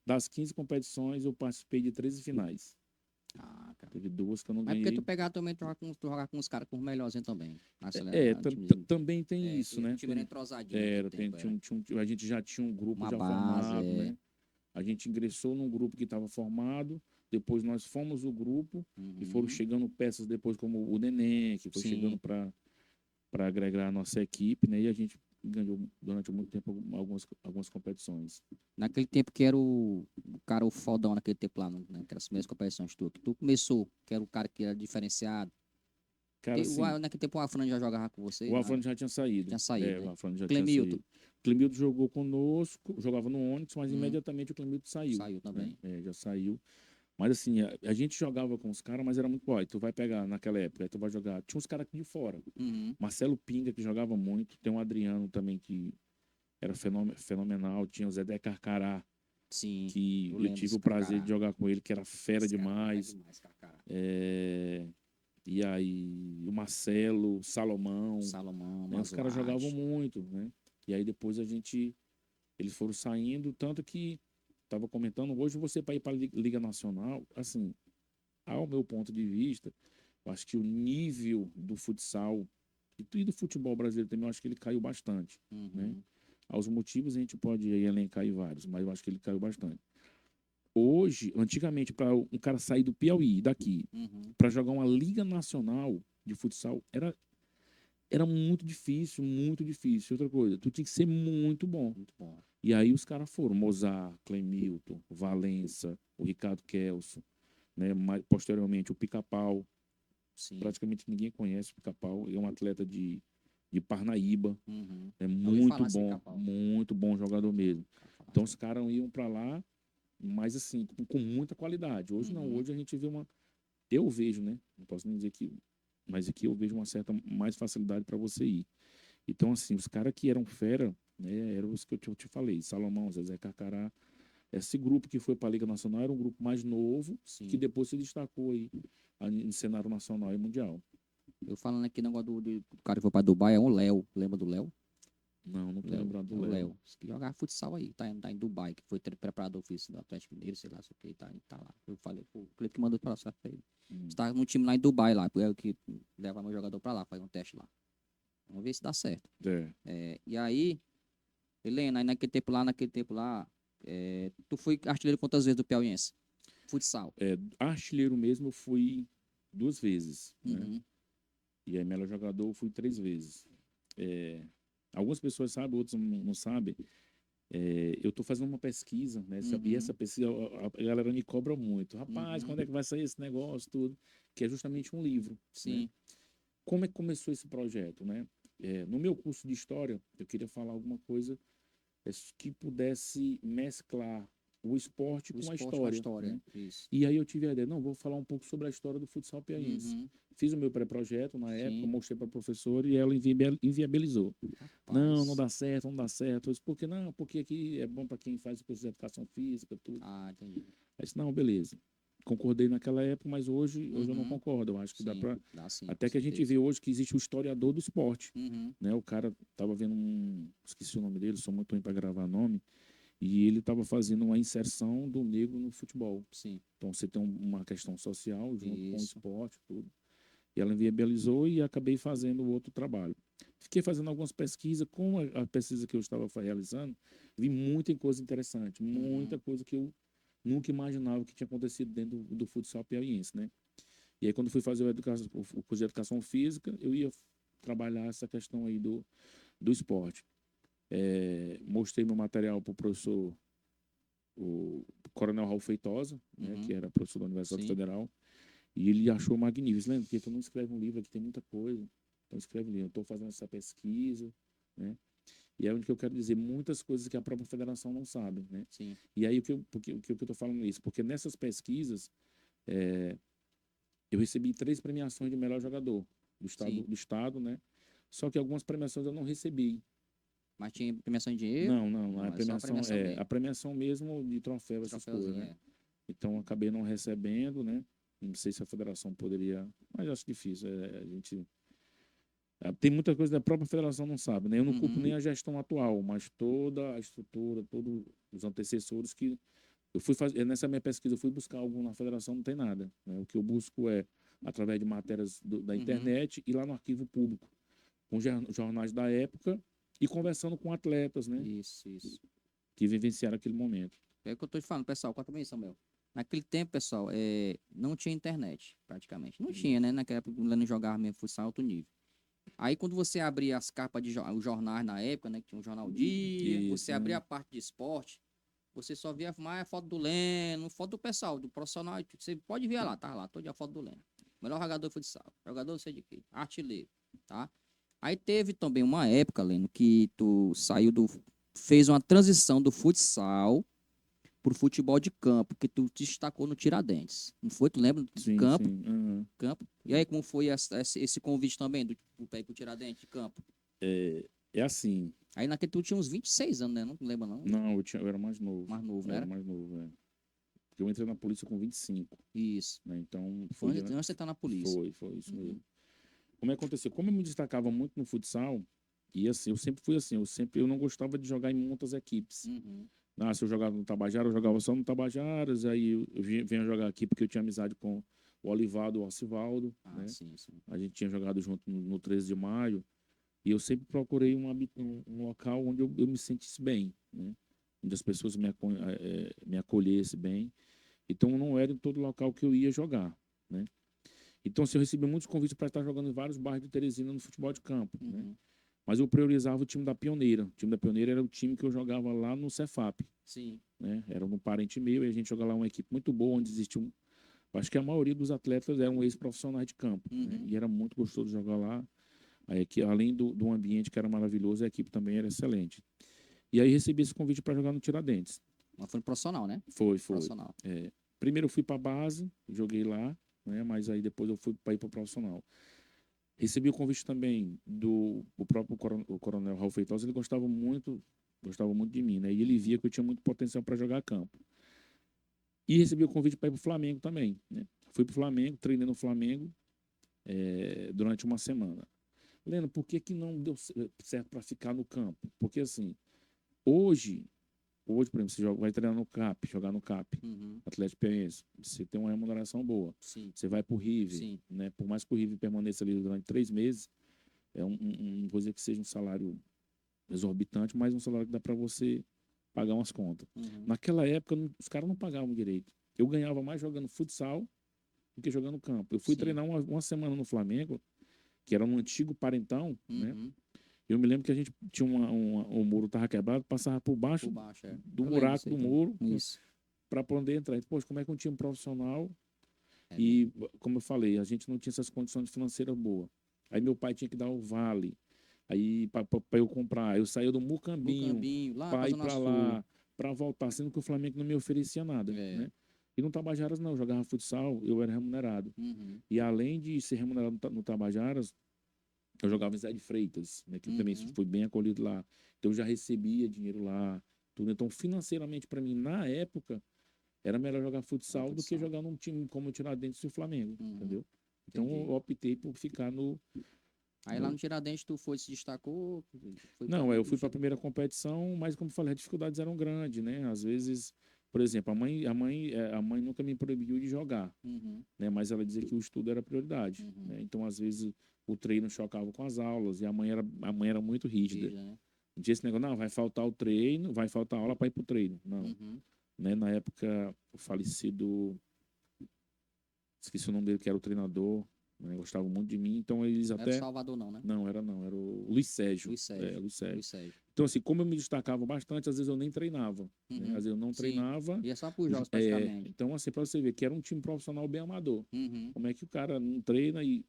Das 15 competições, eu participei de 13 finais. Cara. Teve 2 que eu não Mas ganhei. porque tu pegar também, tu jogar com os caras, com os melhorzinhos também. Também tem isso, né? O time era entrosadinho Era, naquele tempo. a gente já tinha um grupo Uma já base, formado, né? A gente ingressou num grupo que estava formado, depois nós fomos o grupo e foram chegando peças depois como o Neném, que foi chegando para agregar a nossa equipe, né? E a gente ganhou durante muito tempo algumas competições. Naquele tempo que era o cara, o fodão naquele tempo lá, naquelas primeiras competições que tu começou, que era o cara que era diferenciado. Cara, assim, Naquele tempo o Afran já jogava com você? o Afrânio já tinha saído. Tinha saído, O né? Afrânio já Clemilton. tinha saído. O Clemilton jogou conosco, jogava no Ônix, mas imediatamente o Clemilton saiu. Saiu também. Né? Já saiu. Mas assim, a gente jogava com os caras, mas era muito bom. Tu vai pegar naquela época, aí tu vai jogar. Tinha uns caras aqui de fora. Marcelo Pinga, que jogava muito. Tem um Adriano também, que era fenomenal. Tinha o Zé Carcará, Sim. que eu tive o prazer de jogar com ele, que era fera demais. Carcará. E aí, o Marcelo, o Salomão. Né? Os caras jogavam muito, né? E aí depois eles foram saindo, tanto que estava comentando, hoje você para ir para a Liga Nacional, assim, ao meu ponto de vista, eu acho que o nível do futsal e do futebol brasileiro também, eu acho que ele caiu bastante, né? Aos motivos a gente pode elencar aí vários, mas eu acho que ele caiu bastante. Hoje, antigamente, para um cara sair do Piauí, daqui, para jogar uma Liga Nacional de futsal, era muito difícil, muito difícil. Outra coisa, tu tinha que ser muito bom. Muito bom. E aí os caras foram, Mozart, Clemilton, Valença, o Ricardo Kelso, né? Posteriormente o Pica-Pau, Sim. praticamente ninguém conhece o Pica-Pau. É um atleta de Parnaíba. Uhum. É Já ouvi falar assim, muito bom jogador mesmo. Então os Pica-Pau. caras iam para lá, mas assim, com muita qualidade. Hoje não, Uhum. hoje a gente vê eu vejo, né? Não posso nem dizer que, mas aqui eu vejo uma certa mais facilidade para você ir. Então assim, os caras que eram fera, né, eram os que eu te falei, Salomão, Zezé Carcará. Esse grupo que foi para a Liga Nacional era um grupo mais novo, Sim. que depois se destacou aí no cenário nacional e mundial. Eu falando aqui, negócio do cara que foi pra Dubai, é um Léo. Lembra do Léo? Não tô Léo, lembrando do é o Léo. Léo. Que jogava futsal aí, tá em Dubai, que foi preparador físico do Atlético Mineiro, sei lá, sei o que, tá lá. Eu falei, pô, o Cleiton que mandou pra lá, certo pra ele. Você tá no time lá em Dubai, lá, é o que leva meu jogador pra lá, faz um teste lá. Vamos ver se dá certo. E aí, Helena, aí naquele tempo lá, tu foi artilheiro quantas vezes do Piauiense? Futsal. Artilheiro mesmo eu fui 2 vezes, né? Uhum. E aí melhor jogador eu fui 3 vezes. Algumas pessoas sabem, outras não sabem. Eu estou fazendo uma pesquisa, né? E essa pesquisa a galera me cobra muito. Rapaz, quando é que vai sair esse negócio, tudo? Que é justamente um livro. Sim. Né? Como é que começou esse projeto, né? No meu curso de História, eu queria falar alguma coisa que pudesse mesclar o esporte com a história. Né? Isso. E aí eu tive a ideia, não, vou falar um pouco sobre a história do futsal piauiense. Uhum. Fiz o meu pré-projeto na época, Sim. mostrei para a professora e ela inviabilizou. Rapaz. Não dá certo, não dá certo. Eu disse, por que não? Porque aqui é bom para quem faz o curso de educação física, tudo. Ah, entendi. Aí disse, não, beleza. Concordei naquela época, mas hoje eu não concordo. Eu acho que dá Sim, para. dá sim, Até com que a gente certeza. vê hoje que existe o historiador do esporte. Uhum. Né? O cara tava vendo esqueci o nome dele, sou muito ruim para gravar nome. E ele estava fazendo uma inserção do negro no futebol. Sim. Então você tem uma questão social junto com o Isso. esporte, tudo. E ela inviabilizou e acabei fazendo o outro trabalho. Fiquei fazendo algumas pesquisas. Com a pesquisa que eu estava realizando, vi muita coisa interessante, muita coisa que eu nunca imaginava que tinha acontecido dentro do futsal piauiense, né? E aí, quando fui fazer o curso de educação física, eu ia trabalhar essa questão aí do esporte. Mostrei meu material para o professor, o Coronel Raul Feitosa, né, que era professor da Universidade Sim. Federal, e ele achou magnífico. Lembra que tu não escreve um livro aqui, tem muita coisa. Então escreve um livro. Eu estou fazendo essa pesquisa, né? E é onde que eu quero dizer muitas coisas que a própria federação não sabe, né? Sim. E aí o que eu estou falando isso? Porque nessas pesquisas eu recebi 3 premiações de melhor jogador Sim. do estado, né? Só que algumas premiações eu não recebi. Mas tinha premiação em dinheiro? Não, É só a premiação mesmo. a premiação mesmo de troféu, essas coisas, né? Então eu acabei não recebendo, né? Não sei se a federação poderia, mas acho difícil. A gente tem muita coisa que a própria federação não sabe, né? Eu não culpo nem a gestão atual, mas toda a estrutura, todos os antecessores que eu fui fazer nessa minha pesquisa, eu fui buscar algo na federação, não tem nada. Né? O que eu busco é através de matérias da internet e lá no arquivo público, com jornais da época e conversando com atletas, né? Isso. Que vivenciaram aquele momento. É o que eu tô te falando, pessoal. Conta bem, Samuel. Naquele tempo, pessoal, não tinha internet, praticamente. Não tinha, né? Naquela época, quando jogava mesmo futsal alto nível. Aí, quando você abria as capas de os jornais na época, né? Que tinha um jornal Dia, você abria a parte de esporte, você só via mais a foto do Leno, foto do pessoal, do profissional. Você pode ver lá, tá lá, toda a foto do Leno. Melhor jogador de futsal, jogador não sei de quê, artilheiro, tá? Aí teve também uma época, Leno, que tu fez uma transição do futsal pro futebol de campo, que tu te destacou no Tiradentes. Não foi? Tu lembra do Sim, campo? sim. Uhum. Campo. E aí, como foi esse convite também pra ir pro Tiradentes de campo? É assim. Aí naquele tu tinha uns 26 anos, né? Não lembra, não? Não, eu era mais novo. Mais novo, Eu né? era mais novo, é. Porque eu entrei na polícia com 25. Isso. Né? Então, Foi antes de você estar na polícia. Foi isso mesmo. Como é que aconteceu? Como eu me destacava muito no futsal, e assim, eu sempre fui assim, eu não gostava de jogar em muitas equipes. Se eu jogava no Tabajara, eu jogava só no Tabajaras, aí eu vinha jogar aqui porque eu tinha amizade com o Olivaldo e o Alcivaldo, né? Sim. A gente tinha jogado junto no 13 de maio, e eu sempre procurei um local onde eu me sentisse bem, né? Onde as pessoas me acolhessem bem. Então, não era em todo local que eu ia jogar, né? Então, assim, eu recebi muitos convites para estar jogando em vários bairros de Teresina no futebol de campo, né? Mas eu priorizava o time da Pioneira. O time da Pioneira era o time que eu jogava lá no Cefap. Sim. Né? Era um parente meu e a gente jogava lá uma equipe muito boa, onde existia Eu acho que a maioria dos atletas eram ex-profissionais de campo, né? Uhum. E era muito gostoso jogar lá. Aí, além do ambiente que era maravilhoso, a equipe também era excelente. E aí recebi esse convite para jogar no Tiradentes. Mas foi no profissional, né? Foi. Profissional. Primeiro eu fui para a base, joguei lá, né? Mas aí depois eu fui para ir para o profissional. Recebi o convite também do o próprio o coronel Raul Feitosa. Ele gostava muito de mim, né? E ele via que eu tinha muito potencial para jogar campo. E recebi o convite para ir para o Flamengo também, né? Fui para o Flamengo, treinei no Flamengo durante uma semana. Leno, por que que não deu certo para ficar no campo? Porque assim, hoje, por exemplo, você vai treinar no CAP, jogar no CAP, Uhum. Atlético Paranaense, você tem uma remuneração boa. Sim. Você vai para o River, Sim. né? Por mais que o River permaneça ali durante 3 meses, não vou dizer que seja um salário exorbitante, mas um salário que dá para você pagar umas contas. Uhum. Naquela época, os caras não pagavam direito. Eu ganhava mais jogando futsal do que jogando campo. Eu fui Sim. treinar uma semana no Flamengo, que era no antigo Parentão, né? Uhum. Eu me lembro que a gente tinha o muro estava quebrado, passava por baixo, Por baixo, é. do Eu lembro buraco disso aí do também. muro Isso. para poder entrar. E, poxa, como é que um time profissional É e, como eu falei, a gente não tinha essas condições financeiras boas. Aí meu pai tinha que dar o vale, aí para eu comprar. Eu saía do Mucambinho Mucambinho, lá pra para ir Zona para Sul. lá, para voltar, sendo que o Flamengo não me oferecia nada, É. né? E no Tabajaras não, eu jogava futsal, eu era remunerado. Uhum. E além de ser remunerado no Tabajaras, eu jogava em Zé de Freitas, né, que também Uhum. fui bem acolhido lá. Então eu já recebia dinheiro lá, tudo. Então financeiramente para mim na época era melhor jogar futsal do que Futsal. jogar num time como o Tiradentes e o Flamengo, Uhum. entendeu? Então Entendi. eu optei por ficar Aí lá no Tiradentes tu foi, se destacou? Foi pra Não, eu onde? fui para a primeira competição, mas como eu falei, as dificuldades eram grandes, né? Às vezes, por exemplo, a mãe nunca me proibiu de jogar, Uhum. né? Mas ela dizia que o estudo era prioridade, Uhum. né? Então, às vezes, o treino chocava com as aulas e a mãe era muito rígida. Rígida, né? Não tinha esse negócio, não, vai faltar o treino, vai faltar aula para ir para o treino. Não, Uhum. né? Na época, o falecido, esqueci o nome dele, que era o treinador, né? Gostava muito de mim, então eles Não era o até... Salvador não, né? Não, era o Luiz Sérgio. Luiz Sérgio. Luiz Sérgio. Luiz Sérgio. Então, assim, como eu me destacava bastante, às vezes eu nem treinava. Né? Às Uhum. vezes eu não Sim. treinava. E é só por jogos praticamente. Então, assim, para você ver que era um time profissional bem amador. Uhum. Como é que o cara não treina e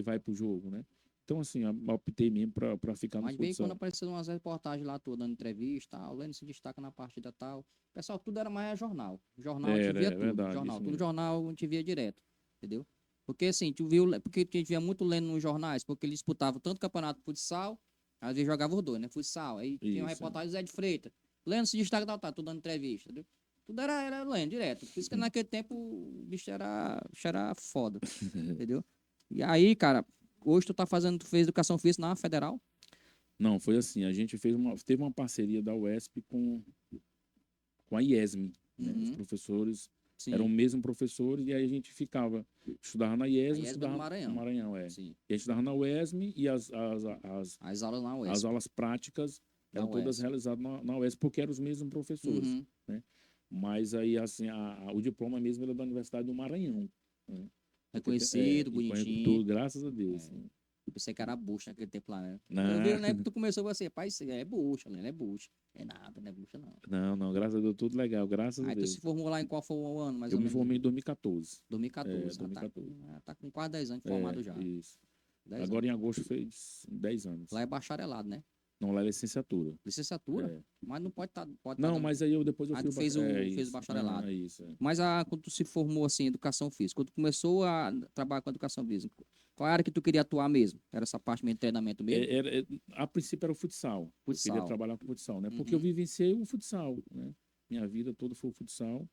vai pro jogo, né? Então, assim, eu optei mesmo para ficar no Mas bem quando futsal. apareceu umas reportagens lá, tô dando entrevista, o Lênin se destaca na partida tal. Pessoal, tudo era mais jornal. Jornal a gente via É tudo. verdade, Jornal, isso tudo mesmo. jornal a gente via direto. Entendeu? Porque assim, tu viu, porque a gente via muito Lênin nos jornais, porque ele disputava tanto campeonato de futsal, às vezes jogava os dois, né? Futsal. Aí tinha uma Isso. reportagem do Zé de Freitas. Lênin se destaca tal, tô dando entrevista, entendeu? Tudo era Lênin, direto. Por isso que naquele tempo o bicho era foda. Entendeu? E aí, cara, hoje tu fez educação física na federal? Não, foi assim, a gente teve uma parceria da UESP com a IESM, né? Os Uhum. professores Sim. eram o mesmo professores, e aí a gente estudava na IESM, A IESB é do Maranhão. no Maranhão, Sim. E a gente estudava na UESM e as As aulas na as UESP. aulas práticas Na eram todas UESP. realizadas na UESP, porque eram os mesmos professores, Uhum. né? Mas aí, assim, o diploma mesmo era da Universidade do Maranhão, né? Reconhecido, E com bonitinho. tudo, graças a Deus. Né? Eu pensei que era bucha naquele tempo lá, né? Eu vi, Não, né? Que tu começou assim, pai, isso é bucha, né? É bucha. É nada, não é bucha, não. não, graças a Deus, tudo legal, graças a Aí tu se Deus. formou lá em qual foi o ano, mais Eu ou me menos? formei em 2014. 2014. 2014. Tá com quase 10 anos formado já. Isso. 10 Agora anos. em agosto fez 10 anos. Lá é bacharelado, né? Não, lá é licenciatura. Licenciatura? É. Mas não pode Não, dando... mas aí depois eu Aí fui tu fez fez o isso. bacharelado. É isso. Mas quando tu se formou assim em educação física, quando tu começou a trabalhar com educação física, qual era que tu queria atuar mesmo? Era essa parte mesmo de treinamento mesmo? A princípio era o futsal. Eu queria Futsal. trabalhar com futsal, né? Porque Uhum. eu vivenciei o futsal, né? Minha vida toda foi o futsal.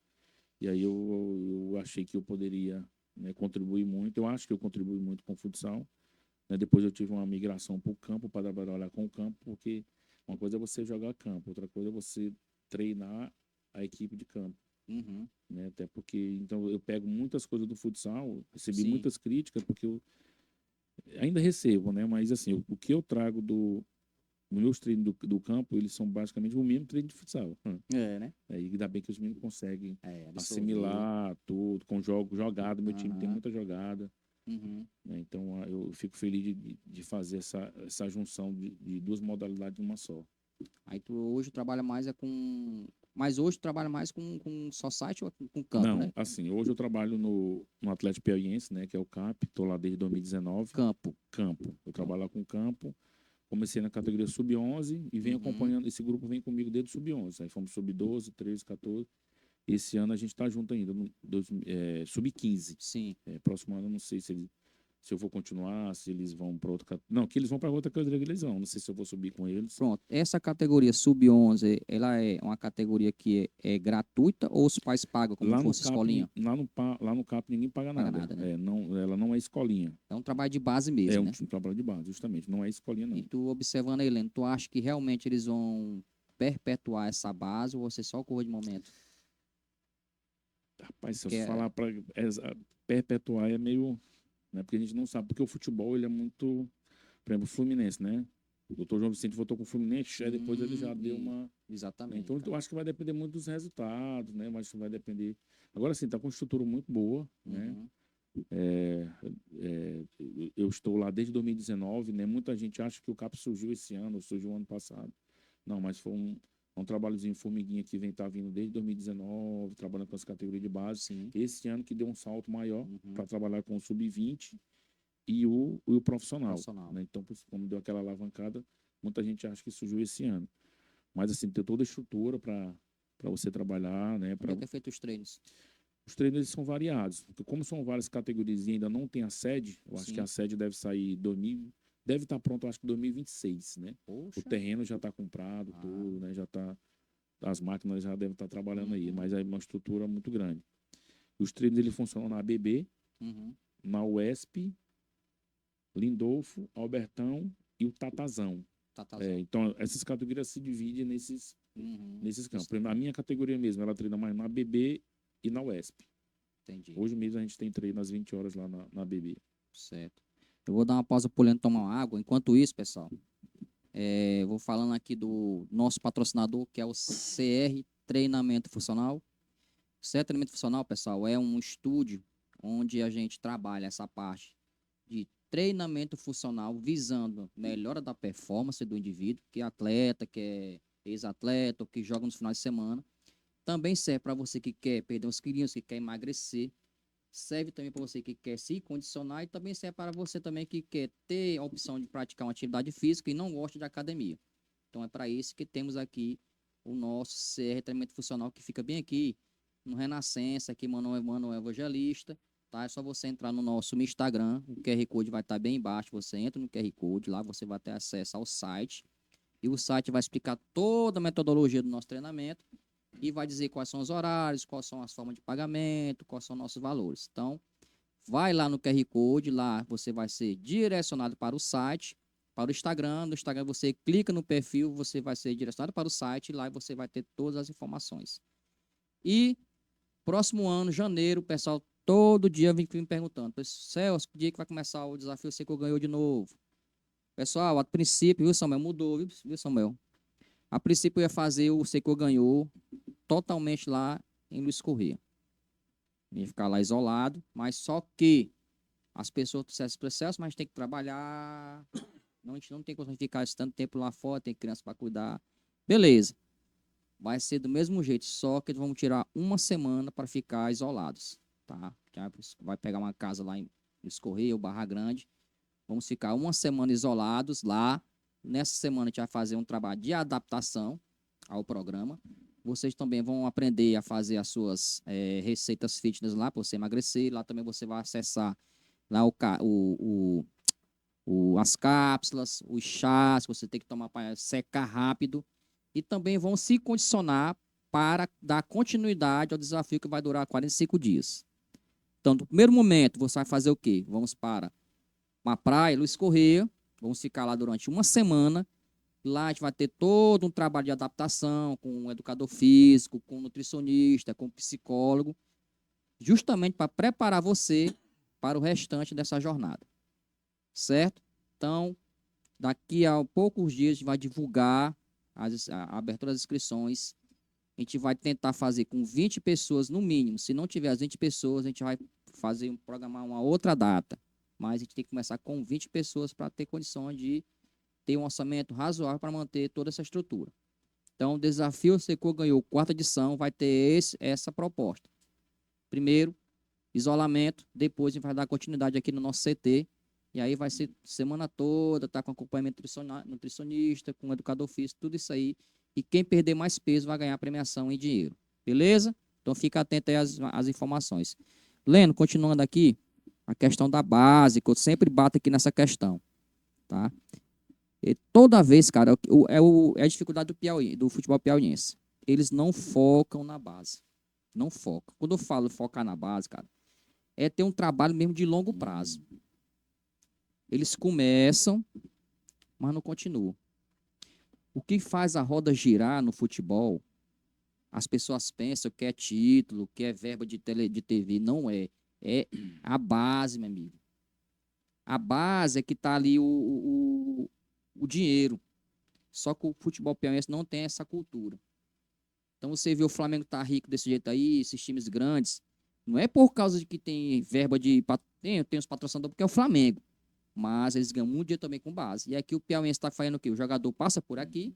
E aí eu achei que eu poderia, né, contribuir muito. Eu acho que eu contribuí muito com o futsal. Né? Depois eu tive uma migração para o campo, para trabalhar com o campo, porque uma coisa é você jogar campo, outra coisa é você treinar a equipe de campo. Uhum. Né? Até porque, então, eu pego muitas coisas do futsal, recebi Sim. muitas críticas, porque eu ainda recebo, né? Mas, assim, o que eu trago os meus treinos do campo, eles são basicamente o mesmo treino de futsal. É, né? E ainda bem que os meninos conseguem Absorver. assimilar tudo, com jogada. Meu time tem Aham. muita jogada. Uhum. Né? Então, eu fico feliz de fazer essa junção de duas modalidades numa só. Aí tu hoje trabalha mais com Mas hoje tu trabalha mais com society ou com campo, Não, né? assim, hoje eu trabalho no Atlético Piauiense, né, que é o CAP, estou lá desde 2019. Campo. Campo. Eu trabalho lá com campo. Comecei na categoria sub-11 e venho Uhum. acompanhando. Esse grupo vem comigo desde o sub-11. Aí fomos sub-12, 13, 14. Esse ano a gente está junto ainda, sub-15. Sim. Próximo ano eu não sei se eu vou continuar, se eles vão para outra categoria. Não, que eles vão para outra categoria que eles vão. Não sei se eu vou subir com eles. Pronto. Essa categoria sub-11, ela é uma categoria que é gratuita ou os pais pagam como Lá no fosse CAP, escolinha? lá no CAP ninguém paga Paga nada. nada, né? Não, ela não é escolinha. É um trabalho de base É mesmo, um né? trabalho de base, justamente. Não é escolinha, E não. tu observando aí, Heleno, tu acha que realmente eles vão perpetuar essa base ou você só corre de momento? Rapaz, se eu Que é, falar para perpetuar é meio. Né, porque a gente não sabe, porque o futebol ele é muito. Por exemplo, o Fluminense, né? O doutor João Vicente votou com o Fluminense, aí depois ele já deu uma. Né, exatamente, então, cara. eu acho que vai depender muito dos resultados, né? Mas vai depender. Agora sim, tá com uma estrutura muito boa, né? Uhum. Eu estou lá desde 2019, né? Muita gente acha que o CAP surgiu esse ano, ou surgiu ano passado. Não, mas foi um trabalhozinho formiguinha que tá vindo desde 2019, trabalhando com as categorias de base. Sim. Esse ano que deu um salto maior Uhum. para trabalhar com o sub-20 e o profissional. Profissional. Né? Então, como deu aquela alavancada, muita gente acha que surgiu esse ano. Mas, assim, tem toda a estrutura para você trabalhar, né? Onde é que é feito os treinos? Os treinos eles são variados, porque como são várias categorias e ainda não tem a sede, eu acho Sim. que a sede deve sair deve estar pronto, eu acho que 2026, né? Poxa. O terreno já está comprado, tudo, né? Já tá, as máquinas já devem estar trabalhando aí, mas é uma estrutura muito grande. Os treinos eles funcionam na ABB, Uhum. na UESP, Lindolfo, Albertão e o Tatazão. Tatazão. Então, essas categorias se dividem nesses campos. A minha categoria mesmo, ela treina mais na ABB e na UESP. Entendi. Hoje mesmo a gente tem treino às 20 horas lá na ABB. Certo. Eu vou dar uma pausa pro Leandro tomar uma água. Enquanto isso, pessoal, eu vou falando aqui do nosso patrocinador, que é o CR Treinamento Funcional. O CR Treinamento Funcional, pessoal, é um estúdio onde a gente trabalha essa parte de treinamento funcional visando melhora da performance do indivíduo, que é atleta, que é ex-atleta, ou que joga nos finais de semana. Também serve para você que quer perder uns quilinhos, que quer emagrecer. Serve também para você que quer se condicionar e também serve para você também que quer ter a opção de praticar uma atividade física e não gosta de academia. Então é para isso que temos aqui o nosso CR Treinamento Funcional, que fica bem aqui no Renascença, aqui Manuel Evangelista. Tá? É só você entrar no nosso Instagram, o QR Code vai estar bem embaixo, você entra no QR Code, lá você vai ter acesso ao site, e o site vai explicar toda a metodologia do nosso treinamento, e vai dizer quais são os horários, quais são as formas de pagamento, quais são nossos valores. Então, vai lá no QR Code, lá você vai ser direcionado para o site, para o Instagram. No Instagram você clica no perfil, você vai ser direcionado para o site, e lá você vai ter todas as informações. E próximo ano, janeiro, o pessoal todo dia vem me perguntando: Celso, que dia que vai começar o desafio Sei que eu ganhou de novo? Pessoal, a princípio, viu, Samuel? Mudou, viu, Samuel? A princípio eu ia fazer o Sei que eu ganhou totalmente lá em Luiz Corrêa. Ia ficar lá isolado, mas só que as pessoas disseram esse processo, mas a gente tem que trabalhar. Não, a gente não tem como ficar esse tanto tempo lá fora, tem criança para cuidar. Beleza. Vai ser do mesmo jeito, só que vamos tirar uma semana para ficar isolados, tá? Vai pegar uma casa lá em Luiz Corrêa ou Barra Grande. Vamos ficar uma semana isolados lá. Nessa semana a gente vai fazer um trabalho de adaptação ao programa. Vocês também vão aprender a fazer as suas receitas fitness lá para você emagrecer. Lá também você vai acessar lá as cápsulas, os chás que você tem que tomar para secar rápido. E também vão se condicionar para dar continuidade ao desafio que vai durar 45 dias. Então, no primeiro momento, você vai fazer o quê? Vamos para uma praia, Luiz Corrêa. Vamos ficar lá durante uma semana. Lá a gente vai ter todo um trabalho de adaptação com um educador físico, com um nutricionista, com um psicólogo, justamente para preparar você para o restante dessa jornada. Certo? Então, daqui a poucos dias a gente vai divulgar a abertura das inscrições. A gente vai tentar fazer com 20 pessoas no mínimo. Se não tiver as 20 pessoas, a gente vai programar uma outra data. Mas a gente tem que começar com 20 pessoas para ter condição de ter um orçamento razoável para manter toda essa estrutura. Então, o Desafio Secou ganhou quarta edição, vai ter essa proposta. Primeiro, isolamento, depois a gente vai dar continuidade aqui no nosso CT, e aí vai ser semana toda, tá com acompanhamento nutricionista, com educador físico, tudo isso aí. E quem perder mais peso vai ganhar premiação em dinheiro. Beleza? Então fica atento aí às informações. Leno, continuando aqui, a questão da base, que eu sempre bato aqui nessa questão, tá? E toda vez, cara, é a dificuldade do Piauí, do futebol piauiense. Eles não focam na base. Não focam. Quando eu falo focar na base, cara, é ter um trabalho mesmo de longo prazo. Eles começam, mas não continuam. O que faz a roda girar no futebol, as pessoas pensam que é título, que é verba de TV. Não é. É a base, meu amigo. A base é que tá ali o dinheiro. Só que o futebol piauiense não tem essa cultura. Então você vê o Flamengo tá rico desse jeito aí, esses times grandes. Não é por causa de que tem verba de. Tem os patrocinadores, porque é o Flamengo. Mas eles ganham muito dinheiro também com base. E aqui o piauiense está fazendo o quê? O jogador passa por aqui,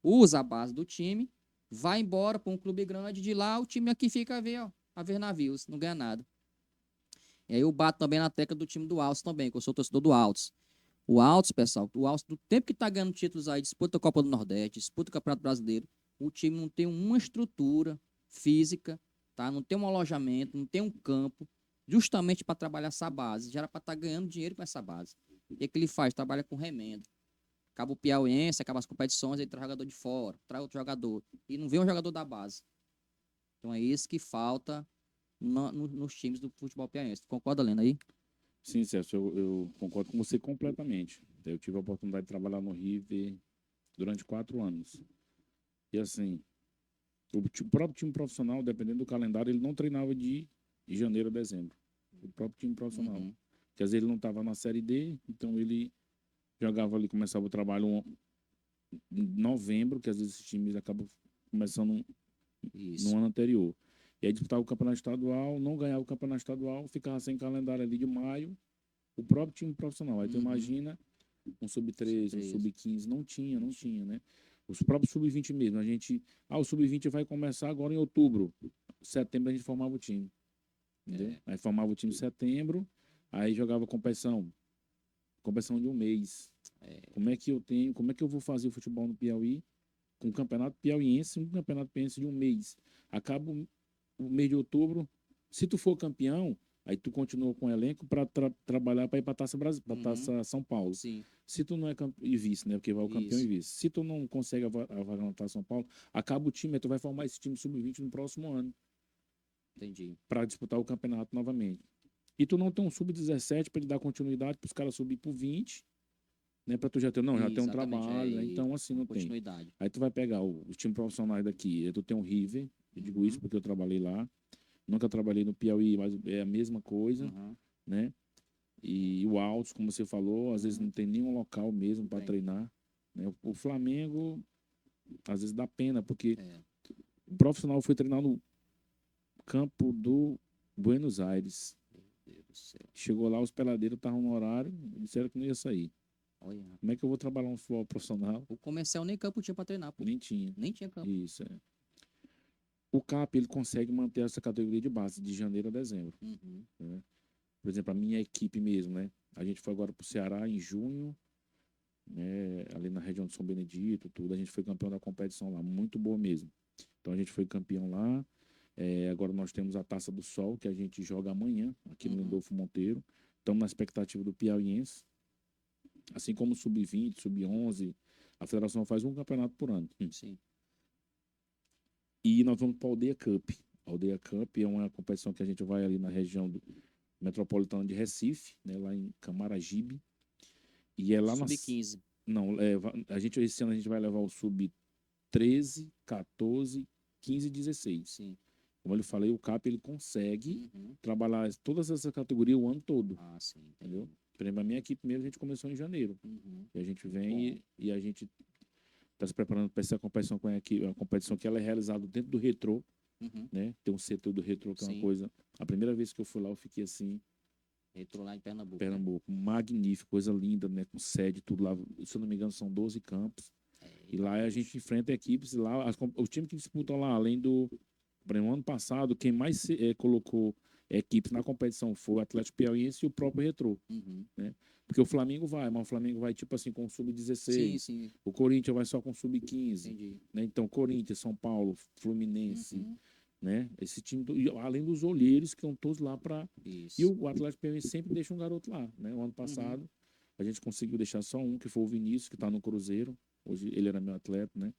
usa a base do time, vai embora para um clube grande, de lá o time aqui fica a ver navios, não ganha nada. E aí eu bato também na tecla do time do Altos também, que eu sou torcedor do Altos. O Altos, pessoal, o Altos, do tempo que tá ganhando títulos aí, disputa a Copa do Nordeste, disputa o Campeonato Brasileiro, o time não tem uma estrutura física, tá? Não tem um alojamento, não tem um campo, justamente para trabalhar essa base. Já era para estar ganhando dinheiro com essa base. O que é que ele faz? Trabalha com remendo. Acaba o piauiense, acaba as competições, aí traz jogador de fora, traz outro jogador. E não vem um jogador da base. Então é isso que falta nos times do futebol piauiense. Concorda, Lena, aí? Sim, Celso, eu concordo com você completamente. Eu tive a oportunidade de trabalhar no River durante 4 anos. E assim, o próprio time profissional, dependendo do calendário, ele não treinava de janeiro a dezembro. O próprio time profissional. Uhum. Porque às vezes ele não estava na Série D, então ele jogava ali, começava o trabalho em novembro, que às vezes esses times acabam começando Isso. no ano anterior. E aí disputava o campeonato estadual, não ganhava o campeonato estadual, ficava sem calendário ali de maio, o próprio time profissional. Aí tu Uhum. imagina um sub-13, um Sub-13. sub-15, não tinha, né? Os próprios sub-20 mesmo, o sub-20 vai começar agora em outubro. Setembro a gente formava o time, entendeu? Aí formava o time em setembro, aí jogava competição de um mês. Como é que eu vou fazer o futebol no Piauí com um campeonato piauiense de um mês? Acaba o mês de outubro, se tu for campeão, aí tu continua com o elenco para trabalhar para ir para Taça Brasil, para Taça São Paulo. Sim. Se tu não é e vice, né? Porque vai o campeão e Isso. vice. Se tu não consegue a vaga na Taça São Paulo, acaba o time, aí tu vai formar esse time sub-20 no próximo ano Entendi. para disputar o campeonato novamente. E tu não tem um sub-17 para ele dar continuidade para os caras subir pro 20, né? Para tu já ter, não, já tem um Exatamente, trabalho, né? Então assim não tem. continuidade. Aí tu vai pegar os times profissionais daqui, aí tu tem um River, eu digo isso porque eu trabalhei lá. Nunca trabalhei no Piauí, mas é a mesma coisa, Uhum. né? E o Altos, como você falou, às vezes não tem nenhum local mesmo para Tem. treinar, né? O Flamengo, às vezes dá pena, porque É. o profissional foi treinar no campo do Buenos Aires. Meu Deus do céu. Chegou lá, os peladeiros estavam no horário, disseram que não ia sair. Olha. Como é que eu vou trabalhar um futebol profissional? O comercial nem campo tinha para treinar, pô. Nem tinha. Nem tinha campo. Isso, é. O CAP, ele consegue manter essa categoria de base de janeiro a dezembro. Uhum. Né? Por exemplo, a minha equipe mesmo, né? A gente foi agora para o Ceará em junho, né? Ali na região de São Benedito, tudo. A gente foi campeão da competição lá, muito boa mesmo. Então a gente foi campeão lá. Agora nós temos a Taça do Sol, que a gente joga amanhã, aqui no Lindolfo Monteiro. Estamos na expectativa do piauiense. Assim como o Sub-20, Sub-11, a federação faz um campeonato por ano. Sim. E nós vamos para a Aldeia Cup. A Aldeia Cup é uma competição que a gente vai ali na região metropolitana de Recife, né, lá em Camaragibe. E é lá na. Sub-15. Não, esse ano a gente vai levar o Sub-13, 14, 15 e 16. Sim. Como eu falei, o CAP ele consegue Uhum. trabalhar todas essas categorias o ano todo. Ah, sim. Entendeu? Por exemplo, a minha equipe mesmo, a gente começou em janeiro. Uhum. E a gente vem e a gente está se preparando para essa competição com a equipe, uma competição que ela é realizada dentro do Retrô, Uhum. né? Tem um setor do Retrô que é uma Sim. coisa. A primeira vez que eu fui lá, eu fiquei assim, Retrô lá em Pernambuco. Pernambuco, magnífico, coisa linda, né? Com sede, tudo lá. Se eu não me engano, são 12 campos. E lá a gente enfrenta equipes, lá os times que disputam lá, além do... Por exemplo, ano passado, quem mais colocou equipes na competição foi o Atlético Piauiense e o próprio Retrô, Uhum. né? Porque o Flamengo vai, mas o Flamengo vai tipo assim com o Sim, Sub-16, sim, o Corinthians vai só com o Sub-15, entendi. né? Então, Corinthians, São Paulo, Fluminense, Uhum. né? Esse time, e além dos olheiros que estão todos lá para... E Isso. o Atlético Piauiense sempre deixa um garoto lá, né? O ano passado, a gente conseguiu deixar só um, que foi o Vinícius, que está no Cruzeiro. Hoje ele era meu atleta, né?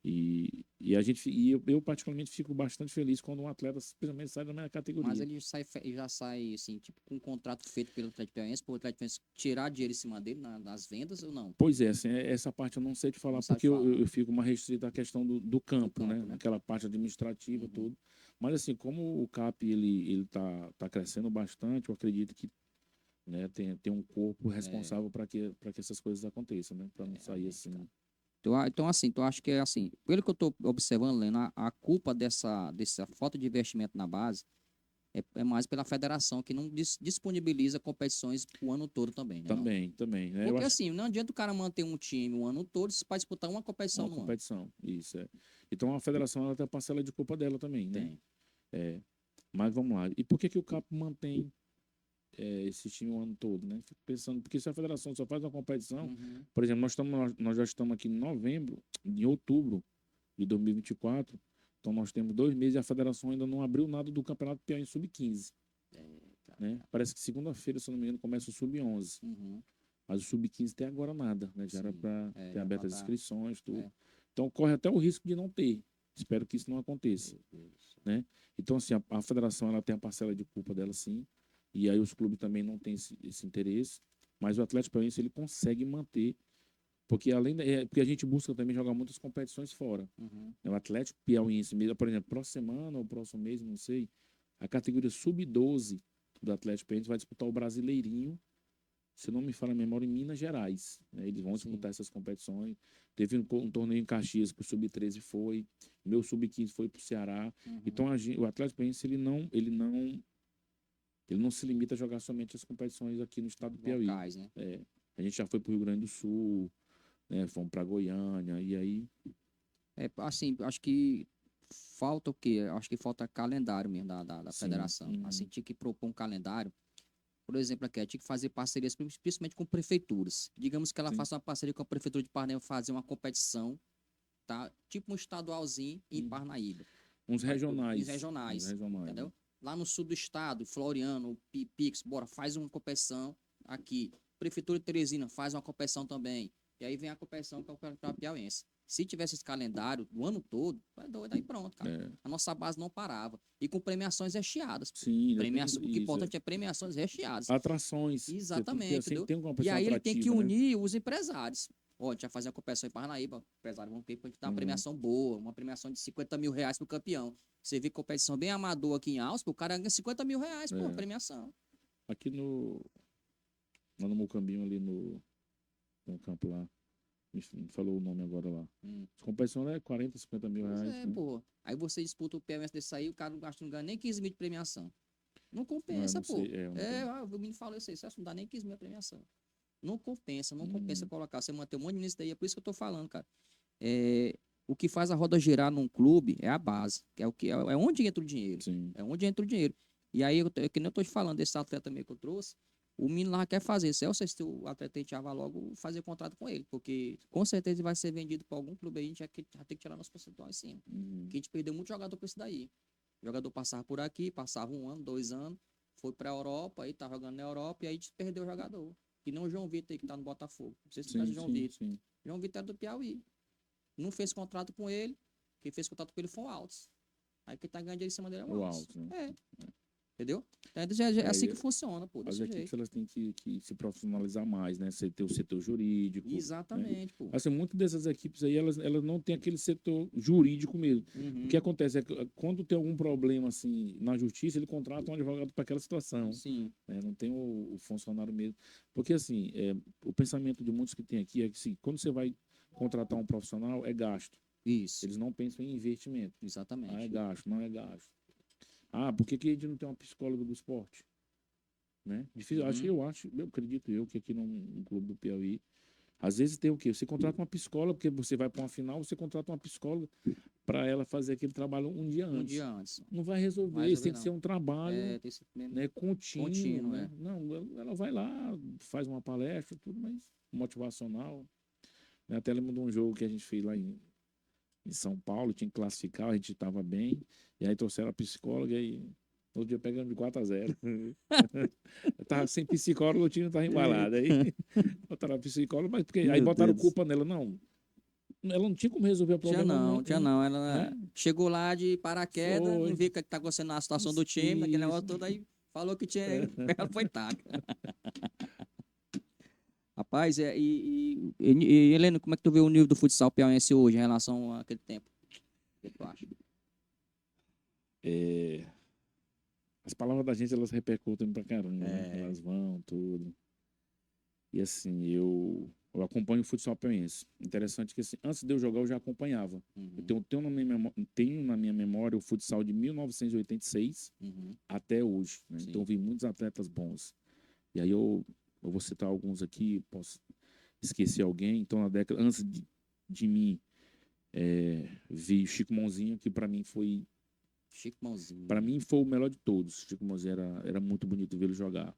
E a gente, eu particularmente fico bastante feliz quando um atleta simplesmente sai da minha Mas categoria. ele já sai, assim, tipo, com um contrato feito pelo Atlético Paranaense, para o Atlético Paranaense tirar dinheiro em cima dele nas vendas ou não? Pois é, assim, essa parte eu não sei te falar, Não sabe porque falar. eu fico mais restrito à questão do campo, né? né? Aquela parte administrativa, tudo. Mas assim, como o CAP ele tá crescendo bastante, eu acredito que, né, tem um corpo responsável para que essas coisas aconteçam, né? Para não sair realmente, assim. cara. Então, assim, tu acha que é assim, pelo que eu estou observando, Leno, a culpa dessa falta de investimento na base é mais pela federação, que não disponibiliza competições o ano todo também, né? Não? Também, né? Eu Porque acho assim, não adianta o cara manter um time o ano todo para disputar uma competição uma no ano. competição, isso é. Então a federação ela tem a parcela de culpa dela também, né? Tem. É, mas vamos lá. E por que que o CAP mantém esse time o ano todo, né? Fico pensando, porque se a federação só faz uma competição, por exemplo, nós já estamos aqui em novembro, em outubro de 2024, então nós temos 2 meses e a federação ainda não abriu nada do Campeonato Piauí Sub-15, né? Parece que segunda-feira, se eu não me engano, começa o Sub-11, Uhum. mas o Sub-15 até agora nada, né? Já era Sim. para ter Já aberto pra as tá. inscrições, tudo. É. Então corre até o risco de não ter. Espero que isso não aconteça, Meu Deus. né? Então, assim, a federação ela tem a parcela de culpa dela, sim, e aí os clubes também não têm esse interesse, mas o Atlético Paranaense ele consegue manter, porque porque a gente busca também jogar muitas competições fora. Uhum. O Atlético Piauiense, mesmo, por exemplo, próxima semana ou próximo mês, não sei, a categoria Sub-12 do Atlético Piauiense vai disputar o Brasileirinho, se não me falha a memória, em Minas Gerais, né? Eles vão disputar essas competições. Teve um torneio em Caxias que o Sub-13 foi, meu Sub-15 foi para o Ceará. Então o Atlético Paranaense ele não se limita a jogar somente as competições aqui no estado do Piauí. Locais, né? A gente já foi para o Rio Grande do Sul, né? Fomos para Goiânia, e aí Assim, acho que falta o quê? Acho que falta calendário mesmo da sim. federação. Assim, tinha que propor um calendário. Por exemplo, aqui, tinha que fazer parcerias, principalmente com prefeituras. Digamos que ela Sim. faça uma parceria com a prefeitura de Parnaíba, fazer uma competição, tá? Tipo um estadualzinho em Parnaíba. Uns regionais. Os regionais, entendeu? Né? Lá no sul do estado, Floriano, Pix, bora, faz uma competição aqui. Prefeitura de Teresina faz uma competição também. E aí vem a competição que é o Campeonato Piauiense. Se tivesse esse calendário o ano todo, é doido, aí pronto, cara. A nossa base não parava. E com premiações recheadas. Sim, ainda tem O que é isso, importante é premiações recheadas. atrações. Exatamente, Sempre entendeu? tem uma E competição aí ele tem que atrativa, né? unir os empresários. Ó, a gente vai fazer uma competição em Parnaíba, empresários vão ter pra gente dar uma premiação boa, uma premiação de 50 mil reais pro campeão. Você vê competição bem amador aqui em Alves, o cara ganha 50 mil reais, pô, premiação. Aqui lá no Mocambinho, ali no campo lá, me falou o nome agora lá. As competições é 40, 50 mil Pois reais, é, né? pô. Aí você disputa o PMS desse aí, o cara não ganha nem 15 mil de premiação. Não compensa, Não pô. sei, eu não tenho. O menino falou isso aí, você não dá nem 15 mil de premiação. Não compensa, não compensa colocar, você manter um monte de ministro daí, é por isso que eu tô falando, cara. O que faz a roda girar num clube é a base, que é onde entra o dinheiro. Sim. É onde entra o dinheiro. E aí, que nem eu tô te falando desse atleta meio que eu trouxe, o menino lá quer fazer. Se o atleta já vai logo fazer contrato com ele, porque com certeza ele vai ser vendido para algum clube aí, a gente já tem que tirar nosso percentual em cima. Que a gente perdeu muito jogador por isso daí. O jogador passava por aqui, passava 1 ano, 2 anos, foi para a Europa, aí tá jogando na Europa, e aí a gente perdeu o jogador. Que nem o João Vitor aí, que tá no Botafogo. Não sei se tu conhece o João Vitor. Sim. João Vitor é do Piauí. Não fez contrato com ele. Quem fez contrato com ele foi o Altos. Aí quem tá ganhando dinheiro em cima dele é o O Altos. Altos, né? Entendeu? Então, é assim que funciona, pô, As desse equipes jeito. elas têm que se profissionalizar mais, né? Você ter o setor jurídico. Né? Exatamente, pô. Assim, muitas dessas equipes aí, elas não têm aquele setor jurídico mesmo. O que acontece é que quando tem algum problema assim na justiça, ele contrata um advogado para aquela situação. Sim. Né? Não tem o funcionário mesmo. Porque assim, o pensamento de muitos que tem aqui é que assim, quando você vai contratar um profissional, é gasto. Isso. Eles não pensam em investimento. Exatamente. Ah, é gasto, não é gasto. Ah, por que a gente não tem uma psicóloga do esporte? Né? Difícil, eu acredito que aqui no clube do Piauí Às vezes tem o quê? Você contrata uma psicóloga, porque você vai para uma final, você contrata uma psicóloga para ela fazer aquele trabalho um dia Um antes. dia antes. Não vai resolver, Vai isso resolver, tem que não. ser um trabalho, Tem esse mesmo né, contínuo, contínuo, né? Não, ela vai lá, faz uma palestra, tudo, mas motivacional. Né? Até lembro de um jogo que a gente fez lá em São Paulo, tinha que classificar, a gente estava bem, e aí trouxeram a psicóloga e outro dia pegamos de 4-0. Eu tava sem psicólogo, o time não tava embalado. Aí botaram a psicóloga, mas porque aí Meu botaram Deus. culpa nela, não. Ela não tinha como resolver o problema, Tinha não. né? Ela chegou lá de paraquedas, não Foi. viu o que tá acontecendo na situação do time, aquele negócio Isso. todo, aí falou que tinha. Ela foi taca. Rapaz, Heleno, como é que tu vê o nível do futsal piauiense hoje em relação àquele tempo? O que tu acha? É, as palavras da gente, elas repercutem pra caramba, né? É. Elas vão, tudo. E assim, eu acompanho o futsal piauiense. Interessante que assim, antes de eu jogar, eu já acompanhava. Eu Uhum, tenho na minha memória o futsal de 1986 uhum, até hoje, né? sim. Então, eu vi muitos atletas bons. E aí eu vou citar alguns aqui, posso esquecer alguém. Então, na década, antes de mim, vi o Chico Mãozinho, que Chico Mãozinho. para mim foi o melhor de todos. Chico Mãozinho era muito bonito vê-lo jogar.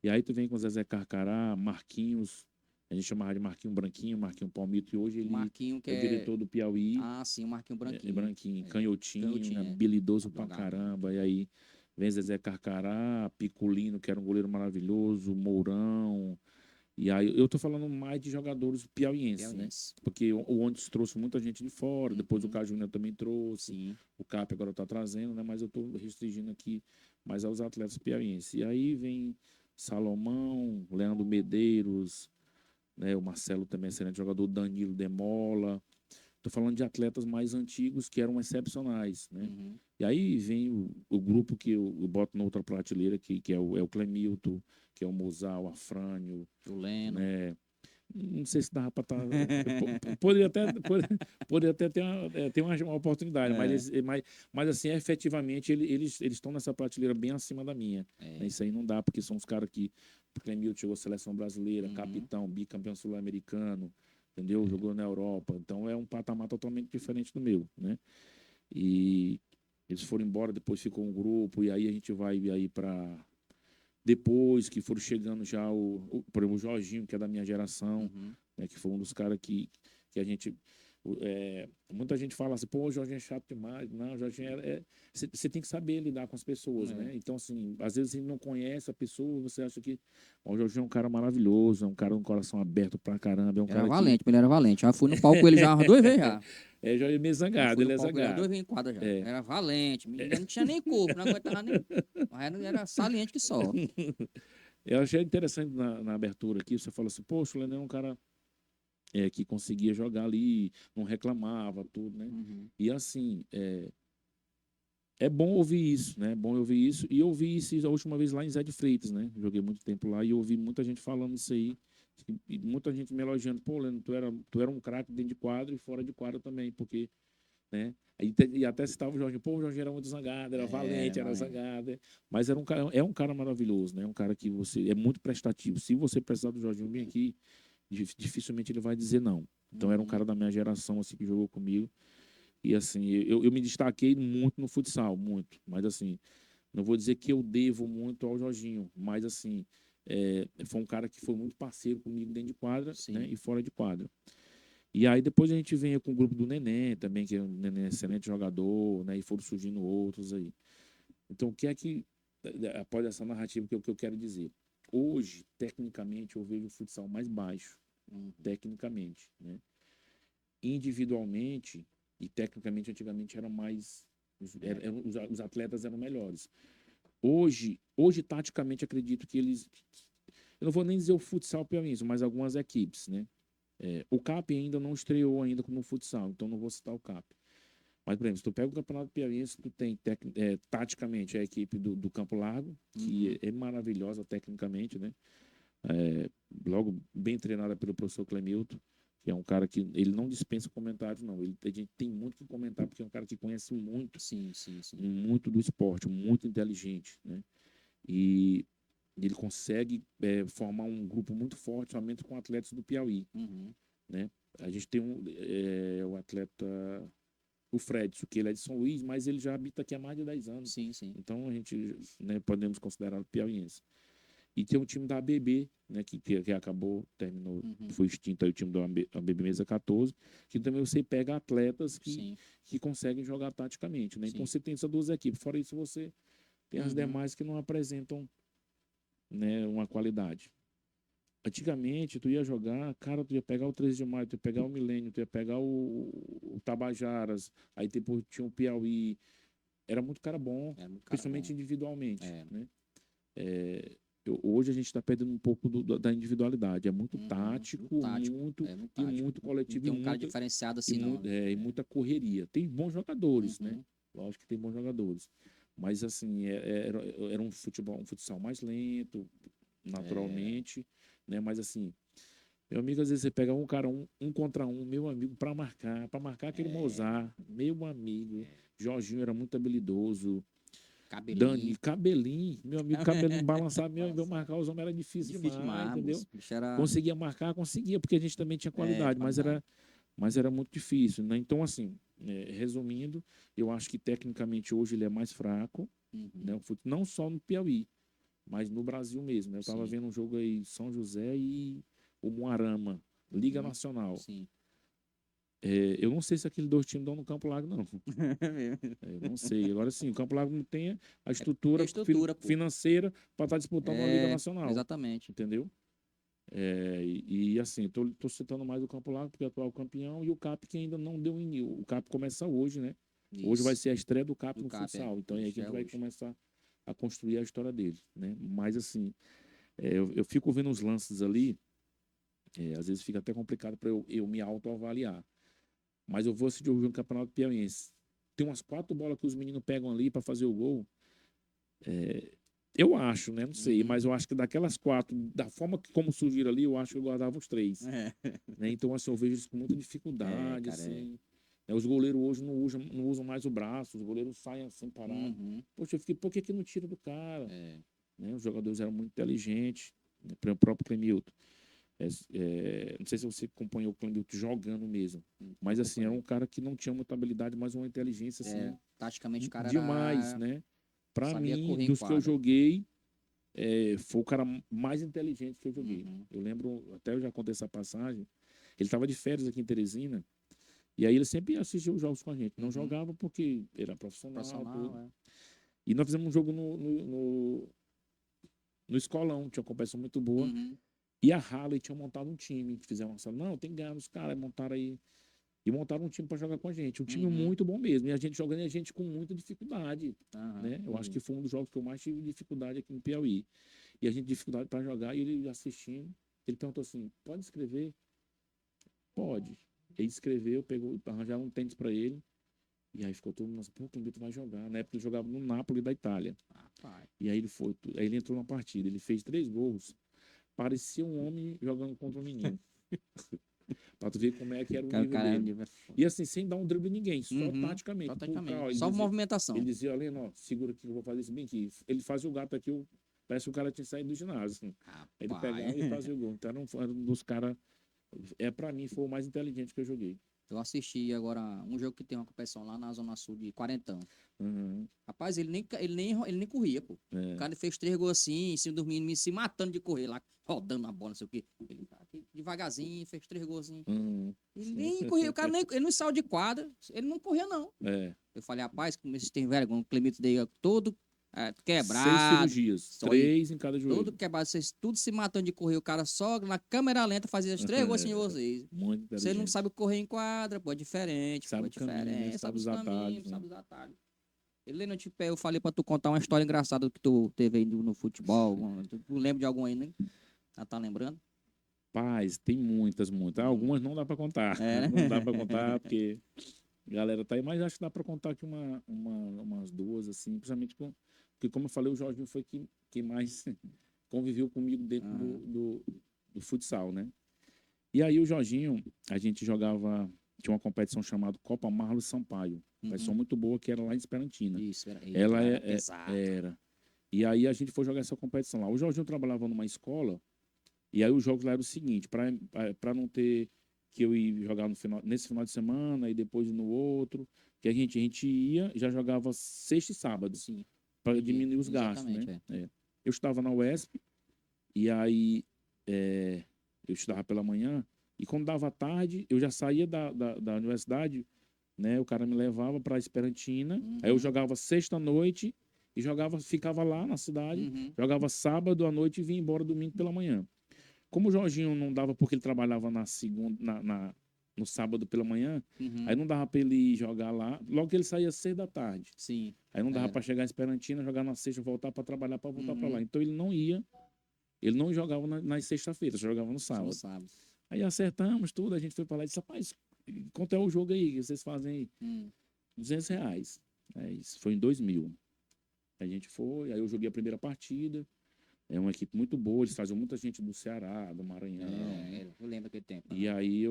E aí tu vem com Zezé Carcará, Marquinhos, a gente chamava de Marquinho Branquinho, Marquinho Palmito, e hoje O ele Marquinho que é o é. diretor do Piauí, Ah, sim, o Marquinho Branquinho. Branquinho, É. canhotinho, né, Canhotinho, é. habilidoso pra Jogava. caramba. E aí vem Zezé Carcará, Piculino, que era um goleiro maravilhoso, Mourão. E aí eu tô falando mais de jogadores piauienses, né? Piauiense. Porque o Ondes trouxe muita gente de fora, depois o Uhum, Cajúnior também trouxe, sim. o Cap agora tá trazendo, né? Mas eu tô restringindo aqui mais aos atletas piauienses. E aí vem Salomão, Leandro Medeiros, né? O Marcelo também é excelente jogador, Danilo Demola. Tô falando de atletas mais antigos que eram excepcionais, né? Uhum. E aí vem o grupo que eu boto na outra prateleira, que é o Clemilton, que é o Mozart, o Afrânio, O Leno. né? Não sei se dava para estar. Poderia até ter uma oportunidade, É, mas assim, efetivamente, eles estão nessa prateleira bem acima da minha. Né? é. Isso aí não dá, porque são os caras que. O Clemilton chegou à seleção brasileira, Uhum. capitão, bicampeão sul-americano, entendeu? Jogou na Europa. Então é um patamar totalmente diferente do meu, né? E eles foram embora, depois ficou um grupo, e aí a gente vai aí para depois que foram chegando já por exemplo, o Jorginho, que é da minha geração, Uhum. né, que foi um dos caras que a gente. Muita gente fala assim, pô, o Jorginho é chato demais. Não, o Jorginho você tem que saber lidar com as pessoas, É. né? Então, assim, às vezes você não conhece a pessoa, você acha que. Ó, o Jorginho é um cara maravilhoso, é um cara com coração aberto pra caramba, é um Era cara que. valente, ele era valente. Já fui no palco com ele já umas 2 vezes já. É, já é meio Já zangado, fui no ele é palco com ele umas 2 zangado. vezes em quadra já. É. Era valente. Ele não tinha nem corpo, não aguentava nem. Mas era saliente que só. Eu achei interessante na abertura aqui, você fala assim, poxa, o Lennon é um cara que conseguia jogar ali, não reclamava, tudo, né? Uhum. E assim, é bom ouvir isso, né? É bom ouvir isso. E eu ouvi isso a última vez lá em Zé de Freitas, né? Joguei muito tempo lá e ouvi muita gente falando isso aí. E muita gente me elogiando, pô, Leno, tu era um craque dentro de quadro e fora de quadro também, porque, né? E até citava o Jorge, pô, o Jorge era muito zangado, era valente, era Valente. zangado. Mas é um cara maravilhoso, né? É um cara que você é muito prestativo. Se você precisar do Jorginho bem aqui, dificilmente ele vai dizer não. Então era um Uhum. cara da minha geração assim que jogou comigo. E assim, eu me destaquei muito no futsal, muito. Mas assim, não vou dizer que eu devo muito ao Jorginho, mas assim, foi um cara que foi muito parceiro comigo dentro de quadra, né, Sim. e fora de quadra. E aí depois a gente vem com o grupo do Neném também, que é um Neném excelente jogador, né, e foram surgindo outros aí. Então, o que é que, após essa narrativa, que eu quero dizer? Hoje, tecnicamente, eu vejo o futsal mais baixo, Uhum. tecnicamente, né? Individualmente e tecnicamente antigamente era mais os atletas eram melhores. Hoje taticamente acredito que eles, eu não vou nem dizer o futsal piauiense, mas algumas equipes, né? O CAP ainda não estreou ainda como futsal, então não vou citar o CAP. Mas, por exemplo, se tu pega o Campeonato Piauiense, tu tem taticamente a equipe do Campo Largo, que Uhum. é maravilhosa tecnicamente, né? Logo bem treinada pelo professor Clemilton, que é um cara que ele não dispensa comentários, não. A gente tem muito o que comentar, porque é um cara que conhece muito, Sim, sim, sim. muito do esporte, muito inteligente, né? E Ele consegue formar um grupo muito forte somente com atletas do Piauí, Uhum. né? A gente tem o atleta, o Fredson, que ele é de São Luís, mas ele já habita aqui há mais de 10 anos. Sim, sim. Então a gente, né, podemos considerar o piauiense. E tem o time da ABB, né, que acabou, terminou, Uhum. foi extinto aí o time da ABB Mesa 14, que também você pega atletas Sim. que conseguem jogar taticamente, né? Então Sim. você tem essas duas equipes. Fora isso, você tem as Uhum. demais que não apresentam, né, uma qualidade. Antigamente, tu ia jogar, cara, tu ia pegar o 13 de maio, tu ia pegar o Milênio, tu ia pegar o Tabajaras, aí depois tinha o Piauí. Era muito cara bom, Era muito cara principalmente bom. individualmente, É. né? Hoje a gente está perdendo um pouco da individualidade. É muito Uhum. tático, tático. muito, É muito e tático. muito Não coletivo, tem e, um cara muita, diferenciado assim, não. e muita correria. Tem bons jogadores, né? Uhum. Lógico que tem bons jogadores. Mas, assim, era um futsal mais lento, naturalmente, né? Mas, assim, meu amigo, às vezes você pega um cara, um contra um, meu amigo, para marcar aquele Mozart, meu amigo. Jorginho era muito habilidoso. Dani, Cabelinho. Cabelinho, meu amigo, Cabelinho balançar, meu amigo, marcar os homens era difícil Difícil demais, demais, entendeu? moço. O bicho era. Conseguia marcar, conseguia, porque a gente também tinha qualidade, Qualidade. mas era muito difícil, né? Então, assim, resumindo, eu acho que tecnicamente hoje ele é mais fraco, Uhum. né? Não só no Piauí, mas no Brasil mesmo, né? Eu estava Sim. vendo um jogo aí, São José e o Moarama, Liga Uhum. Nacional. Sim. Eu não sei se aqueles dois times dão no Campo Largo, não. Eu não sei. Agora sim, o Campo Largo não tem a É estrutura estrutura, pô. financeira para estar disputando uma Liga Nacional, Exatamente. entendeu? E assim, tô citando mais o Campo Largo porque é o atual campeão e o CAP que ainda não deu início. O CAP começa hoje, né? Hoje vai Isso. ser a estreia do CAP Do no CAP, futsal. Então é aí que a gente vai hoje. começar a construir a história dele, né? Mas assim, eu fico vendo os lances ali, às vezes fica até complicado para eu me autoavaliar. Mas eu vou assistir o jogo do Campeonato Piauiense. Tem umas 4 bolas que os meninos pegam ali para fazer o gol. Eu acho, né? Não sei, Uhum. mas eu acho que daquelas 4, da forma que como surgiram ali, eu acho que eu guardava os 3. É. Né? Então, assim, eu vejo isso com muita dificuldade, Cara, assim. Né? Os goleiros hoje não usam mais o braço, os goleiros saem assim parados. Uhum. Poxa, eu fiquei, por que não tira do cara? É. Né? Os jogadores eram muito inteligentes, né? O próprio Clemilton. Não sei se você acompanhou o Clemilton jogando mesmo, mas assim, era um cara que não tinha muita habilidade, mas uma inteligência assim, Taticamente o cara demais, era. né? Para Sabia mim, correr em dos que eu quadra. joguei, foi o cara mais inteligente que eu joguei. Uhum. Eu lembro, até eu já contei essa passagem, ele estava de férias aqui em Teresina, e aí ele sempre assistia os jogos com a gente. Não Uhum. jogava porque ele era profissional, tudo. Profissional, E nós fizemos um jogo no escolão, tinha uma competição muito boa. Uhum. E a Harley tinha montado um time. Fizeram uma sala, não, tem que ganhar os caras, montaram aí. E montaram um time para jogar com a gente. Um time Uhum. muito bom mesmo. E a gente jogando e a gente com muita dificuldade. Uhum. Né? Eu acho que foi um dos jogos que eu mais tive dificuldade aqui no Piauí. E a gente dificuldade para jogar, e ele assistindo. Ele perguntou assim: pode escrever? Pode. Ele escreveu, pegou, arranjaram um tênis para ele. E aí ficou todo mundo assim, pô, o Clemito vai jogar. Na época ele jogava no Napoli da Itália. Rapaz. E aí aí ele entrou na partida, ele fez 3 gols. Parecia um homem jogando contra um menino. Pra tu ver como é que era o nível dele. E assim, sem dar um drible em ninguém, só Uhum. taticamente. Só Por taticamente. Só movimentação. Ele dizia, Aleno, ó, segura aqui que eu vou fazer isso bem aqui. Ele fazia o gato aqui, parece que o cara tinha saído do ginásio. Assim. Ele pegava e fazia o gol. Então era um dos caras. Pra mim, foi o mais inteligente que eu joguei. Eu assisti agora um jogo que tem uma competição lá na Zona Sul de Quarentão. Uhum. Rapaz, ele nem corria, pô. O cara fez 3 gols assim, em cima dos meninos, se matando de correr lá, rodando a bola, não sei o quê. Ele tá aqui devagarzinho, fez 3 gols assim. Uhum. Ele nem corria, o cara ele não saiu de quadra, ele não corria, não. Eu falei, rapaz, como vocês têm vergonha, o Clemito daí todo 6 quebrado. cirurgias. 3 em cada joelho. Todo quebrado, vocês tudo se matando de correr. O cara só na câmera lenta fazia os 3 gols assim de vocês. Muito inteligente. Você não sabe correr em quadra, pô, é diferente. Sabe pô, é diferente. caminho, sabe os atalhos. Né? Sabe os atalhos. Helena, eu falei pra tu contar uma história engraçada que tu teve aí no futebol. Tu lembra de alguma aí, né? Tá lembrando? Paz, tem muitas. Algumas não dá pra contar. Não dá pra contar porque a galera tá aí, mas acho que dá pra contar aqui umas 2, assim, principalmente porque, como eu falei, o Jorginho foi quem mais conviveu comigo dentro do futsal, né? E aí o Jorginho, a gente jogava, tinha uma competição chamada Copa Marlos Sampaio, competição muito boa que era lá em Esperantina. Isso, Ela era pesado. era. E aí a gente foi jogar essa competição lá. O Jorginho trabalhava numa escola, e aí os jogos lá eram o seguinte, para não ter que eu ir jogar nesse final de semana e depois no outro, que a gente ia, já jogava sexta e sábado, Sim. para Entendi. diminuir os gastos, Exatamente, né? Eu estava na UESP, e aí eu estudava pela manhã, e quando dava tarde, eu já saía da universidade, né? O cara me levava para Esperantina, aí eu jogava sexta-noite e ficava lá na cidade, jogava sábado à noite e vinha embora domingo pela manhã. Como o Jorginho não dava porque ele trabalhava na segunda, no sábado pela manhã, aí não dava para ele ir jogar lá, logo que ele saía 6 da tarde. Sim. Aí não dava Era. para chegar em Esperantina, jogar na sexta, voltar para trabalhar, para voltar para lá. Então ele não ia, ele não jogava nas sexta-feiras, jogava no Só no sábado. sábado. Aí acertamos tudo, a gente foi para lá e disse, rapaz, quanto é o jogo aí que vocês fazem aí? R$ 200. Isso foi em 2000. A gente foi, aí eu joguei a primeira partida. É uma equipe muito boa, eles traziam muita gente do Ceará, do Maranhão. Eu lembro aquele tempo. E aí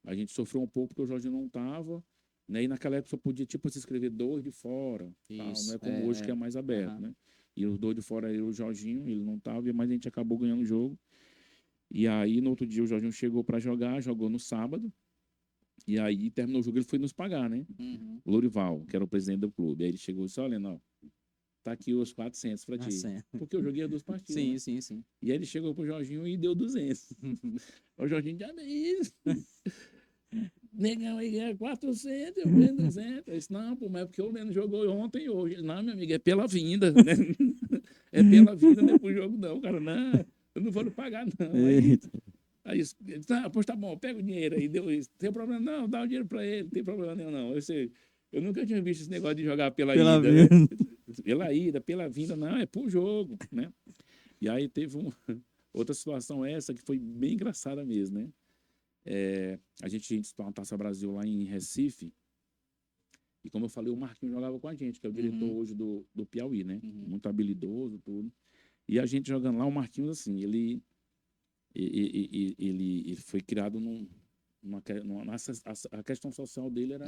a gente sofreu um pouco porque o Jorginho não estava, né? E naquela época só podia, tipo, se inscrever 2 de fora. Tal. Não é como hoje que é mais aberto, né? E os 2 de fora era o Jorginho, ele não estava, mas a gente acabou ganhando o jogo. E aí, no outro dia, o Jorginho chegou para jogar, jogou no sábado. E aí, terminou o jogo, ele foi nos pagar, né? O Lourival, que era o presidente do clube. Aí ele chegou e disse, olha, não, tá aqui os 400 para ti. Porque eu joguei as 2 partidas. Sim, né? sim, sim. E aí ele chegou pro Jorginho e deu 200. O Jorginho já isso. Negão aí ganha 400, eu ganho 200. Eu disse, não, pô, mas é porque o Leno jogou ontem e hoje. Não, meu amigo, é pela vinda, né? É pela vinda, não é pro jogo não, cara. Não, eu não vou lhe pagar não. Aí ele disse, pois tá bom, pega o dinheiro aí, deu isso. Tem problema não, dá o dinheiro pra ele, não tem problema nenhum não. Eu nunca tinha visto esse negócio de jogar pela ida, né? Pela ida, pela vinda, não, é pro jogo, né? E aí teve outra situação essa que foi bem engraçada mesmo, né? A gente disputou uma Taça Brasil lá em Recife. E como eu falei, o Marquinhos jogava com a gente, que é o diretor hoje do Piauí, né? Muito habilidoso, tudo. E a gente jogando lá, o Marquinhos, assim, ele foi criado a questão social dele era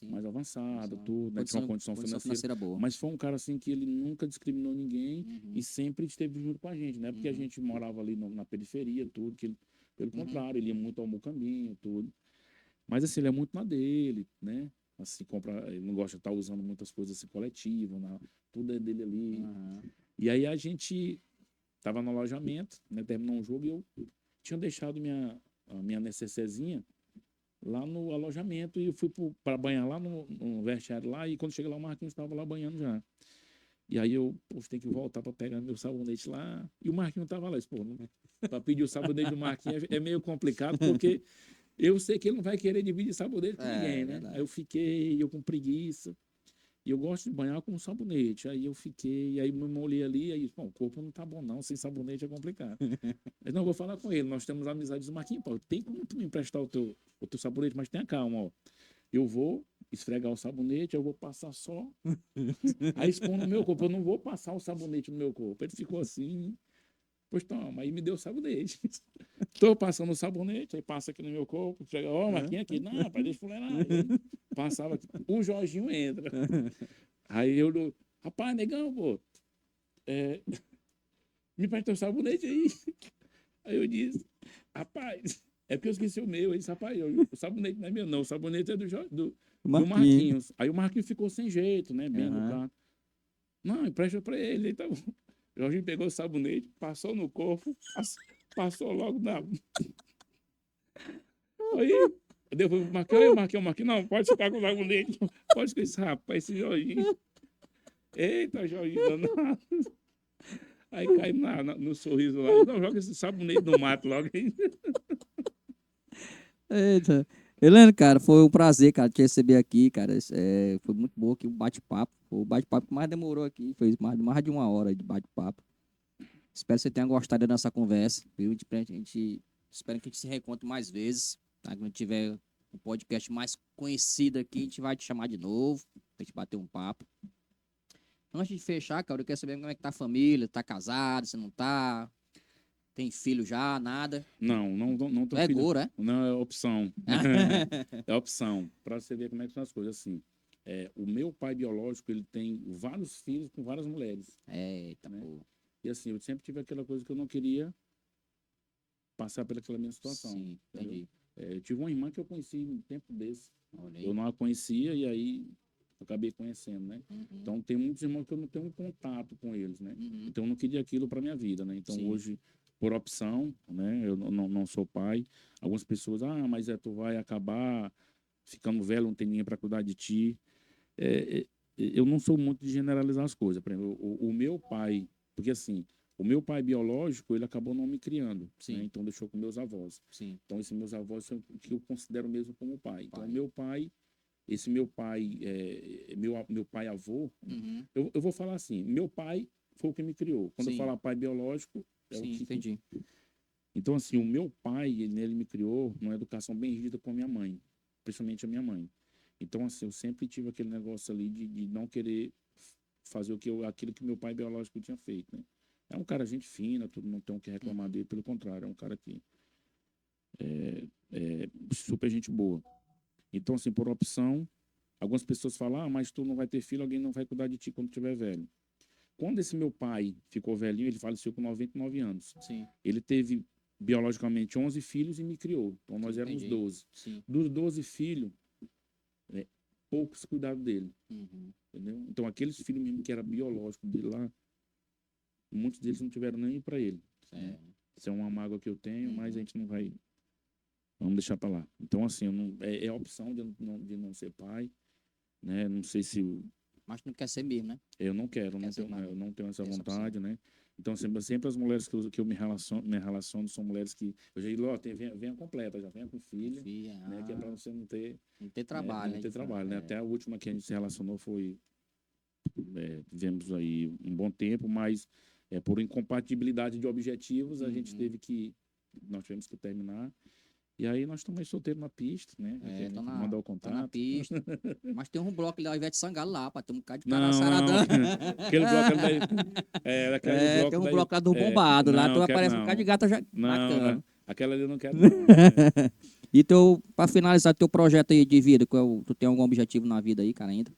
mais avançada, tudo, né? Tinha uma condição financeira boa. Mas foi um cara assim que ele nunca discriminou ninguém e sempre esteve junto com a gente, né? Porque a gente morava ali na periferia, tudo, que pelo contrário, ele ia muito ao Mucambinho, tudo. Mas assim, ele é muito na dele, né? Assim, ele não gosta de estar usando muitas coisas assim, coletivas, tudo é dele ali. E aí a gente tava no alojamento, né? Terminou um jogo e eu tinha deixado a minha necessezinha lá no alojamento e eu fui para banhar lá no vestiário lá e quando cheguei lá o Marquinhos estava lá banhando já. E aí eu, poxa, tem que voltar para pegar meu sabonete lá. E o Marquinhos estava lá. Para pedir o sabonete do Marquinhos é meio complicado porque eu sei que ele não vai querer dividir sabonete com ninguém, né? Aí eu com preguiça. E eu gosto de banhar com sabonete. Aí eu fiquei, aí me molhei ali, aí, bom, o corpo não tá bom não, sem sabonete é complicado. Mas não, vou falar com ele, nós temos amizade do Marquinhos, pô, tem como tu me emprestar o teu sabonete, mas tenha calma, ó. Eu vou esfregar o sabonete, eu vou passar só a espuma no meu corpo, eu não vou passar o sabonete no meu corpo. Ele ficou assim, pois toma, aí me deu o sabonete. Tô passando o sabonete, aí passa aqui no meu corpo, chega, ó, Marquinhos aqui, não, rapaz, deixa eu fuleirar. Aí passava aqui, o Jorginho entra. Aí eu, rapaz, negão, pô, me presta o sabonete aí. Aí eu disse, rapaz, é porque eu esqueci o meu. Ele disse, rapaz, o sabonete não é meu, não, o sabonete é do Marquinhos. Aí o Marquinhos ficou sem jeito, né, bem educado. Não, empresta pra ele, aí tá bom. O Jorginho pegou o sabonete, passou no corpo, passou logo na... Aí, depois o Marquinhos, não, pode ficar com o sabonete, pode ficar esse rapaz, esse Jorginho. Eita, Jorginho danado. Aí cai no sorriso lá. Não, joga esse sabonete no mato logo aí. Eita. Heleno, cara, foi um prazer, cara, te receber aqui, cara. Foi muito bom aqui o bate-papo. Foi o bate-papo que mais demorou aqui. Fez mais de 1 hora de bate-papo. Espero que você tenha gostado da nossa conversa, viu? Espero que a gente se reencontre mais vezes. Tá? Quando tiver um podcast mais conhecido aqui, a gente vai te chamar de novo, pra gente bater um papo. Antes de fechar, cara, eu quero saber como é que tá a família. Tá casado, você não tá? Tem filho já, nada? Não Tu tem é filho. Goro, é? Não, é opção. É opção. Pra você ver como é que são as coisas, assim. O meu pai biológico, ele tem vários filhos com várias mulheres. Eita, Né? pô. E assim, eu sempre tive aquela coisa que eu não queria passar pelaquela minha situação. Sim, Entendeu? entendi. Eu tive uma irmã que eu conheci um tempo desse. Olha aí. Eu não a conhecia e aí eu acabei conhecendo, né? Uhum. Então, tem muitos irmãos que eu não tenho um contato com eles, né? Uhum. Então, eu não queria aquilo para minha vida, né? Então, Sim. hoje, por opção, né? Eu não sou pai. Algumas pessoas, mas tu vai acabar ficando velho, não tem ninguém para cuidar de ti. Eu não sou muito de generalizar as coisas. Por exemplo, o meu pai, porque assim, o meu pai biológico, ele acabou não me criando, Sim. né? Então, deixou com meus avós. Sim. Então, esses meus avós são o que eu considero mesmo como pai. Então, Pai. meu pai, esse meu pai, meu pai avô, Uhum. eu vou falar assim, meu pai foi o que me criou. Quando eu Sim. falar pai biológico, é Sim, o que... entendi. Então, assim, o meu pai, ele me criou numa educação bem rígida com a minha mãe, principalmente a minha mãe. Então, assim, eu sempre tive aquele negócio ali de não querer fazer aquilo que meu pai biológico tinha feito, né? É um cara gente fina, tudo, não tem o que reclamar dele, pelo contrário, é um cara que é super gente boa. Então, assim, por opção, algumas pessoas falam, mas tu não vai ter filho, alguém não vai cuidar de ti quando tiver velho. Quando esse meu pai ficou velhinho, ele faleceu com 99 anos. Sim. Ele teve, biologicamente, 11 filhos e me criou. Então, nós Sim, éramos entendi. 12. Sim. Dos 12 filhos, poucos cuidaram dele, Uhum. entendeu? Então, aqueles filhos mesmo que era biológico dele lá, muitos deles não tiveram nem para ele. Né? Isso é uma mágoa que eu tenho, mas a gente não vai... Vamos deixar para lá. Então, assim, eu não, é a opção de não ser pai, né? Não sei se... Mas não quer ser mesmo, né? Eu não quero, Quer ser eu não tenho essa essa vontade, né? Então, sempre as mulheres que eu me relaciono são mulheres que... Eu já digo, ó, venha completa, já venha com filho, Filha, né? Que é para você não ter... não ter né, trabalho, não né? ter de trabalho, né? é. Até a última que a gente se relacionou foi... tivemos aí um bom tempo, mas por incompatibilidade de objetivos, a gente Uhum. nós tivemos que terminar. E aí nós estamos solteiros na pista, né? Tá Mandar o tá na contato. pista. Mas tem um bloco ali da Ivete Sangalo lá, pá. Tem um bocado de cara Não, saradão. aquele bloco ali daquele bloco Tem um daí, bloco lá do bombado. Lá tu não, quero aparece um bocado de gata já não, bacana. aquela ali eu não quero não. E pra finalizar teu projeto aí de vida, tu tem algum objetivo na vida aí, cara, ainda?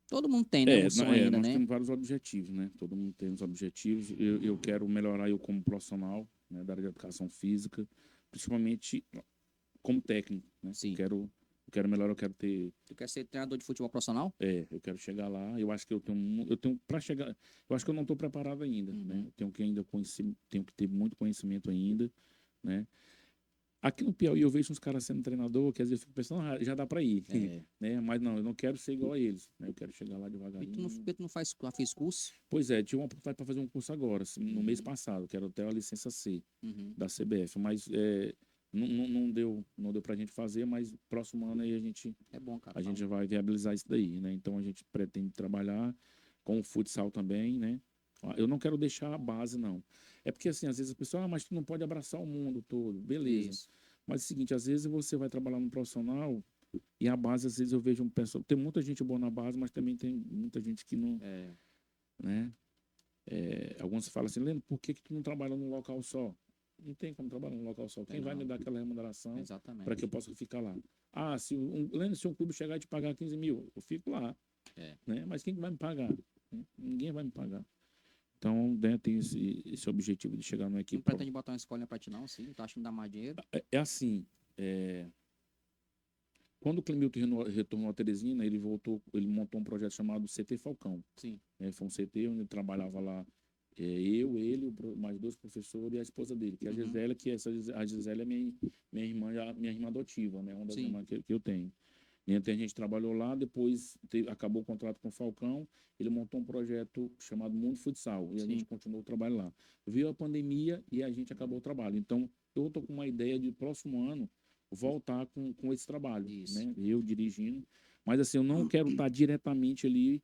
Todo mundo tem, né? Um sonho ainda, Nós né? temos vários objetivos, né? Todo mundo tem os objetivos. Eu quero melhorar eu como profissional, né, da área de educação física, principalmente como técnico, né? Sim. Eu quero melhorar, eu quero ter... Tu quer ser treinador de futebol profissional? Eu quero chegar lá. Eu acho que eu tenho para chegar. Eu acho que eu não estou preparado ainda, né? Eu tenho que ainda conhecer, tenho que ter muito conhecimento ainda, né? Aqui no Piauí eu vejo uns caras sendo treinador que às vezes eu fico pensando, já dá para ir, né? Mas não, eu não quero ser igual a eles, né? Eu quero chegar lá E devagarinho. tu não fez curso? Pois tive uma oportunidade para fazer um curso agora, assim, no mês passado, que era até a licença C da CBF, mas não deu para a gente fazer, mas próximo ano aí É bom, cara. a gente vai viabilizar isso daí, né? Então a gente pretende trabalhar com o futsal também, né? Eu não quero deixar a base, não. É porque, assim, às vezes a pessoa, mas tu não pode abraçar o mundo todo. Beleza. Isso. Mas é o seguinte, às vezes você vai trabalhar num profissional e a base, às vezes eu vejo um pessoal... Tem muita gente boa na base, mas também tem muita gente que não... Né? Alguns falam assim, Leno, por que tu não trabalha num local só? Não tem como trabalhar num local só. Quem vai me dar aquela remuneração para que eu possa ficar lá? Se um clube chegar e te pagar 15 mil, eu fico lá. Né? Mas quem vai me pagar? Ninguém vai me pagar. Então, né, tem esse objetivo de chegar numa equipe. Não pretende botar uma escolinha pra ti, não? Sim, tá achando que dá mais dinheiro? Assim, quando o Clemilton retornou a Teresina, ele montou um projeto chamado CT Falcão. Sim. Foi um CT onde ele trabalhava lá, ele, mais dois professores e a esposa dele, que é a Gisele, a Gisele é minha irmã adotiva, né? Uma das irmãs que eu tenho. Então a gente trabalhou lá, depois acabou o contrato com o Falcão, ele montou um projeto chamado Mundo Futsal, e a gente continuou o trabalho lá. Veio a pandemia e a gente acabou o trabalho. Então, eu estou com uma ideia de próximo ano voltar com esse trabalho, né? Eu dirigindo. Mas assim, eu não quero estar diretamente ali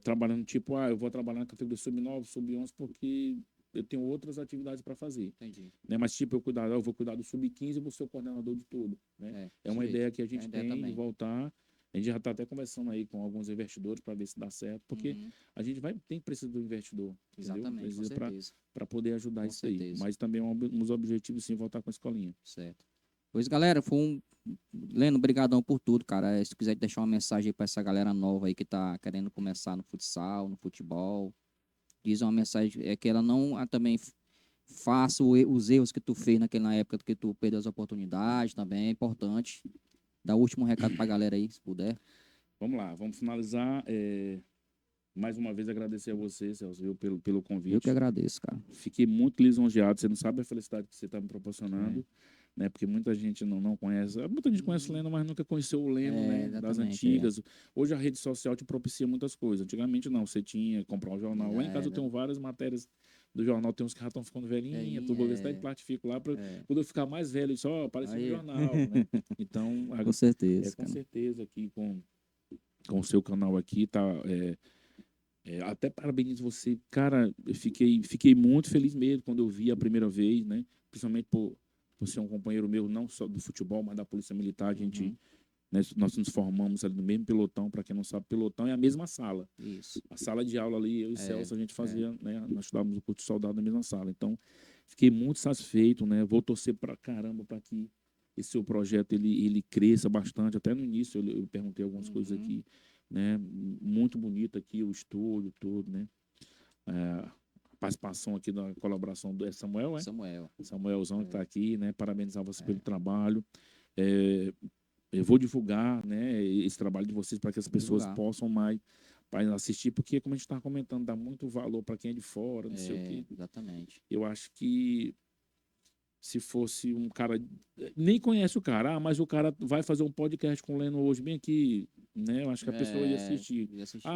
trabalhando, tipo, eu vou trabalhar na categoria sub-9, sub-11, porque eu tenho outras atividades para fazer. Entendi. Né? Mas, tipo, eu vou cuidar do sub-15 e vou ser o coordenador de tudo. Né? É uma ideia que a gente tem de voltar. A gente já está até conversando aí com alguns investidores para ver se dá certo, porque a gente tem precisa do investidor. Exatamente, precisa para poder ajudar com isso aí. certeza. Mas também é um dos objetivos, sim, voltar com a escolinha. Certo. Pois, galera, Leno, brigadão por tudo, cara. Se tu quiser deixar uma mensagem aí pra essa galera nova aí que tá querendo começar no futsal, no futebol, diz uma mensagem que ela não também faça os erros que tu fez na época que tu perdeu as oportunidades também, é importante. Dá o último recado pra galera aí, se puder. Vamos lá, vamos finalizar. Mais uma vez agradecer a você, Celso, viu, pelo Eu que convite. agradeço, cara. Fiquei muito lisonjeado. Você não sabe a felicidade que você está me proporcionando, né? Porque muita gente não conhece. Muita gente conhece o Leno, mas nunca conheceu o Leno, né? Das Exatamente, antigas. Hoje a rede social te propicia muitas coisas. Antigamente não, você tinha que comprar um jornal. Lá em casa eu tenho várias matérias do jornal, tem uns que já estão ficando velhinhas, tudo, vou ver se até plastifico lá, para quando eu ficar mais velho, só aparecer no Aí. jornal, né? Então, Com certeza, com cara. certeza aqui com o seu canal aqui, tá? Até parabenizo você, cara. Eu fiquei muito feliz mesmo quando eu vi a primeira vez, né? Principalmente por ser um companheiro meu, não só do futebol, mas da Polícia Militar. A gente, né, nós nos formamos ali no mesmo pelotão. Para quem não sabe, pelotão é a mesma sala. Isso. A sala de aula ali, eu e Celso, a gente fazia, né? Nós estudávamos o curso de soldado na mesma sala. Então, fiquei muito satisfeito, né? Vou torcer pra caramba para que esse seu projeto ele cresça bastante. Até no início eu perguntei algumas coisas aqui, né? Muito bonito aqui o estúdio, tudo, né? A participação aqui da colaboração do Samuel, Samuelzão que está aqui, né? Parabenizar você pelo trabalho. Eu vou divulgar, né, esse trabalho de vocês para que as pessoas possam mais assistir, porque, como a gente estava comentando, dá muito valor para quem é de fora, não sei o quê. Exatamente. Eu acho que se fosse um cara, nem conhece o cara, mas o cara vai fazer um podcast com o Leno hoje bem aqui, né? Eu acho que a pessoa ia assistir.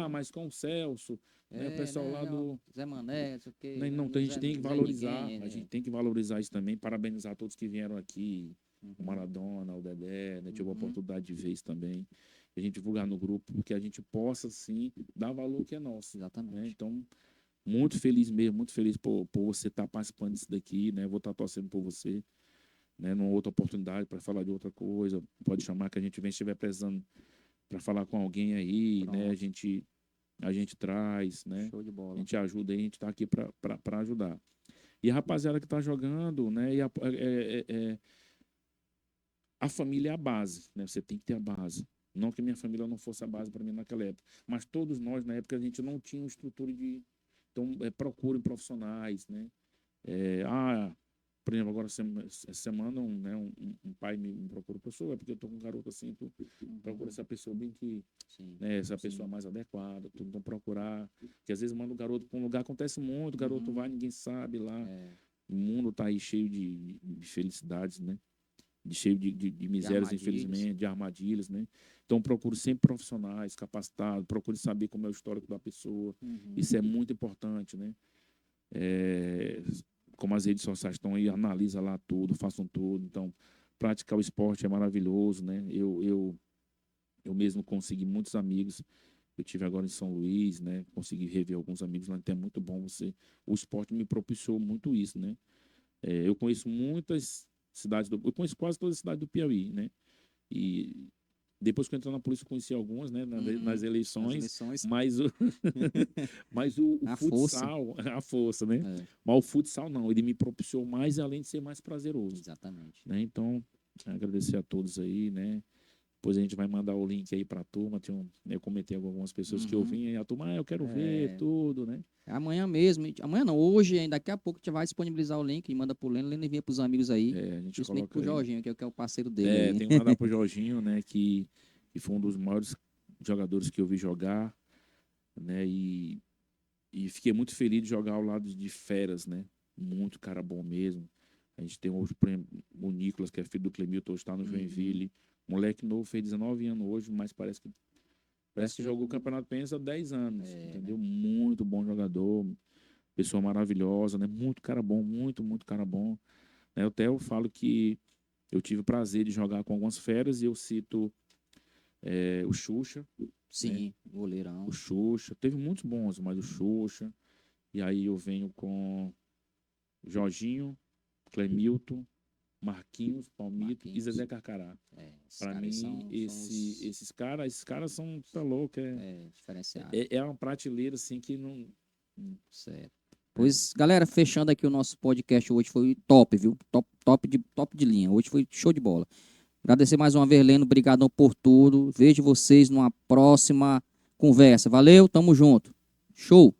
Mas com o Celso, né? O pessoal lá do Zé Mané, não sei o quê. né? Não, a gente tem que valorizar, a gente tem que valorizar isso também, parabenizar todos que vieram aqui, o Maradona, o Dedé, né? Tive a oportunidade de ver isso também. A gente divulgar no grupo, porque a gente possa, sim, dar valor que é nosso. Exatamente. Né? Então, muito feliz mesmo, muito feliz por você estar participando disso daqui, né? Vou estar torcendo por você, né? Numa outra oportunidade para falar de outra coisa. Pode chamar que a gente vem, se estiver precisando para falar com alguém aí, né? A gente traz, né? Show de bola. A gente ajuda aí, a gente está aqui para ajudar. E a rapaziada que está jogando, né? A família é a base, né? Você tem que ter a base. Não que minha família não fosse a base para mim naquela época, mas todos nós, na época, a gente não tinha uma estrutura de. Então, procurem profissionais, né? Por exemplo, agora essa semana um pai me procurou, pessoa, é porque eu tô com um garoto assim, tu procura essa pessoa bem que, né, essa pessoa mais adequada, tu não procurar, que às vezes manda o garoto para um lugar, acontece muito, o garoto vai, ninguém sabe lá, o mundo tá aí cheio de felicidades, né? Cheio de misérias, infelizmente, de armadilhas, né? Então, procuro sempre profissionais capacitados, procure saber como é o histórico da pessoa. Isso é muito importante, né? Como as redes sociais estão aí, analisa lá tudo, façam tudo. Então, praticar o esporte é maravilhoso, né? Eu mesmo consegui muitos amigos. Eu tive agora em São Luís, né? Consegui rever alguns amigos lá, então é muito bom você. O esporte me propiciou muito isso, né? Eu conheço muitas cidades eu conheço quase toda a cidade do Piauí, né? E depois que eu entrei na polícia, eu conheci algumas, né? Nas eleições. Mas o futsal, a força, né? Mas o futsal não, ele me propiciou mais, além de ser mais prazeroso. Exatamente. Né? Então, agradecer a todos aí, né? Depois a gente vai mandar o link aí para a turma. Eu comentei com algumas pessoas que eu vim, e a turma, eu quero ver tudo, né? Amanhã mesmo, amanhã não, hoje, ainda daqui a pouco a gente vai disponibilizar o link e manda pro Leno, Leno envia pros amigos aí. A gente principalmente coloca pro Jorginho, que é o parceiro dele aí. tem que mandar pro Jorginho, né? Que foi um dos maiores jogadores que eu vi jogar, né? E fiquei muito feliz de jogar ao lado de feras, né? Muito cara bom mesmo. A gente tem hoje o Nicolas, que é filho do Clemilton, hoje está no Joinville. Moleque novo, fez 19 anos hoje, mas parece que jogou o Campeonato Pensa há 10 anos, entendeu? Né? Muito bom jogador, pessoa maravilhosa, né? Muito cara bom, muito cara bom. Né? Eu falo que eu tive o prazer de jogar com algumas feras e eu cito o Xuxa. Sim, né? goleirão. O Xuxa. Teve muitos bons, mas o Xuxa. E aí eu venho com Jorginho, Clemilton, Marquinhos, Palmito e Zezé Carcará. Para mim, esses caras são, tá louco, diferenciado. É uma prateleira assim que não. Certo. Pois, galera, fechando aqui o nosso podcast hoje, foi top, viu? Top de linha. Hoje foi show de bola. Agradecer mais uma vez, Leno. Obrigadão por tudo. Vejo vocês numa próxima conversa. Valeu, tamo junto. Show!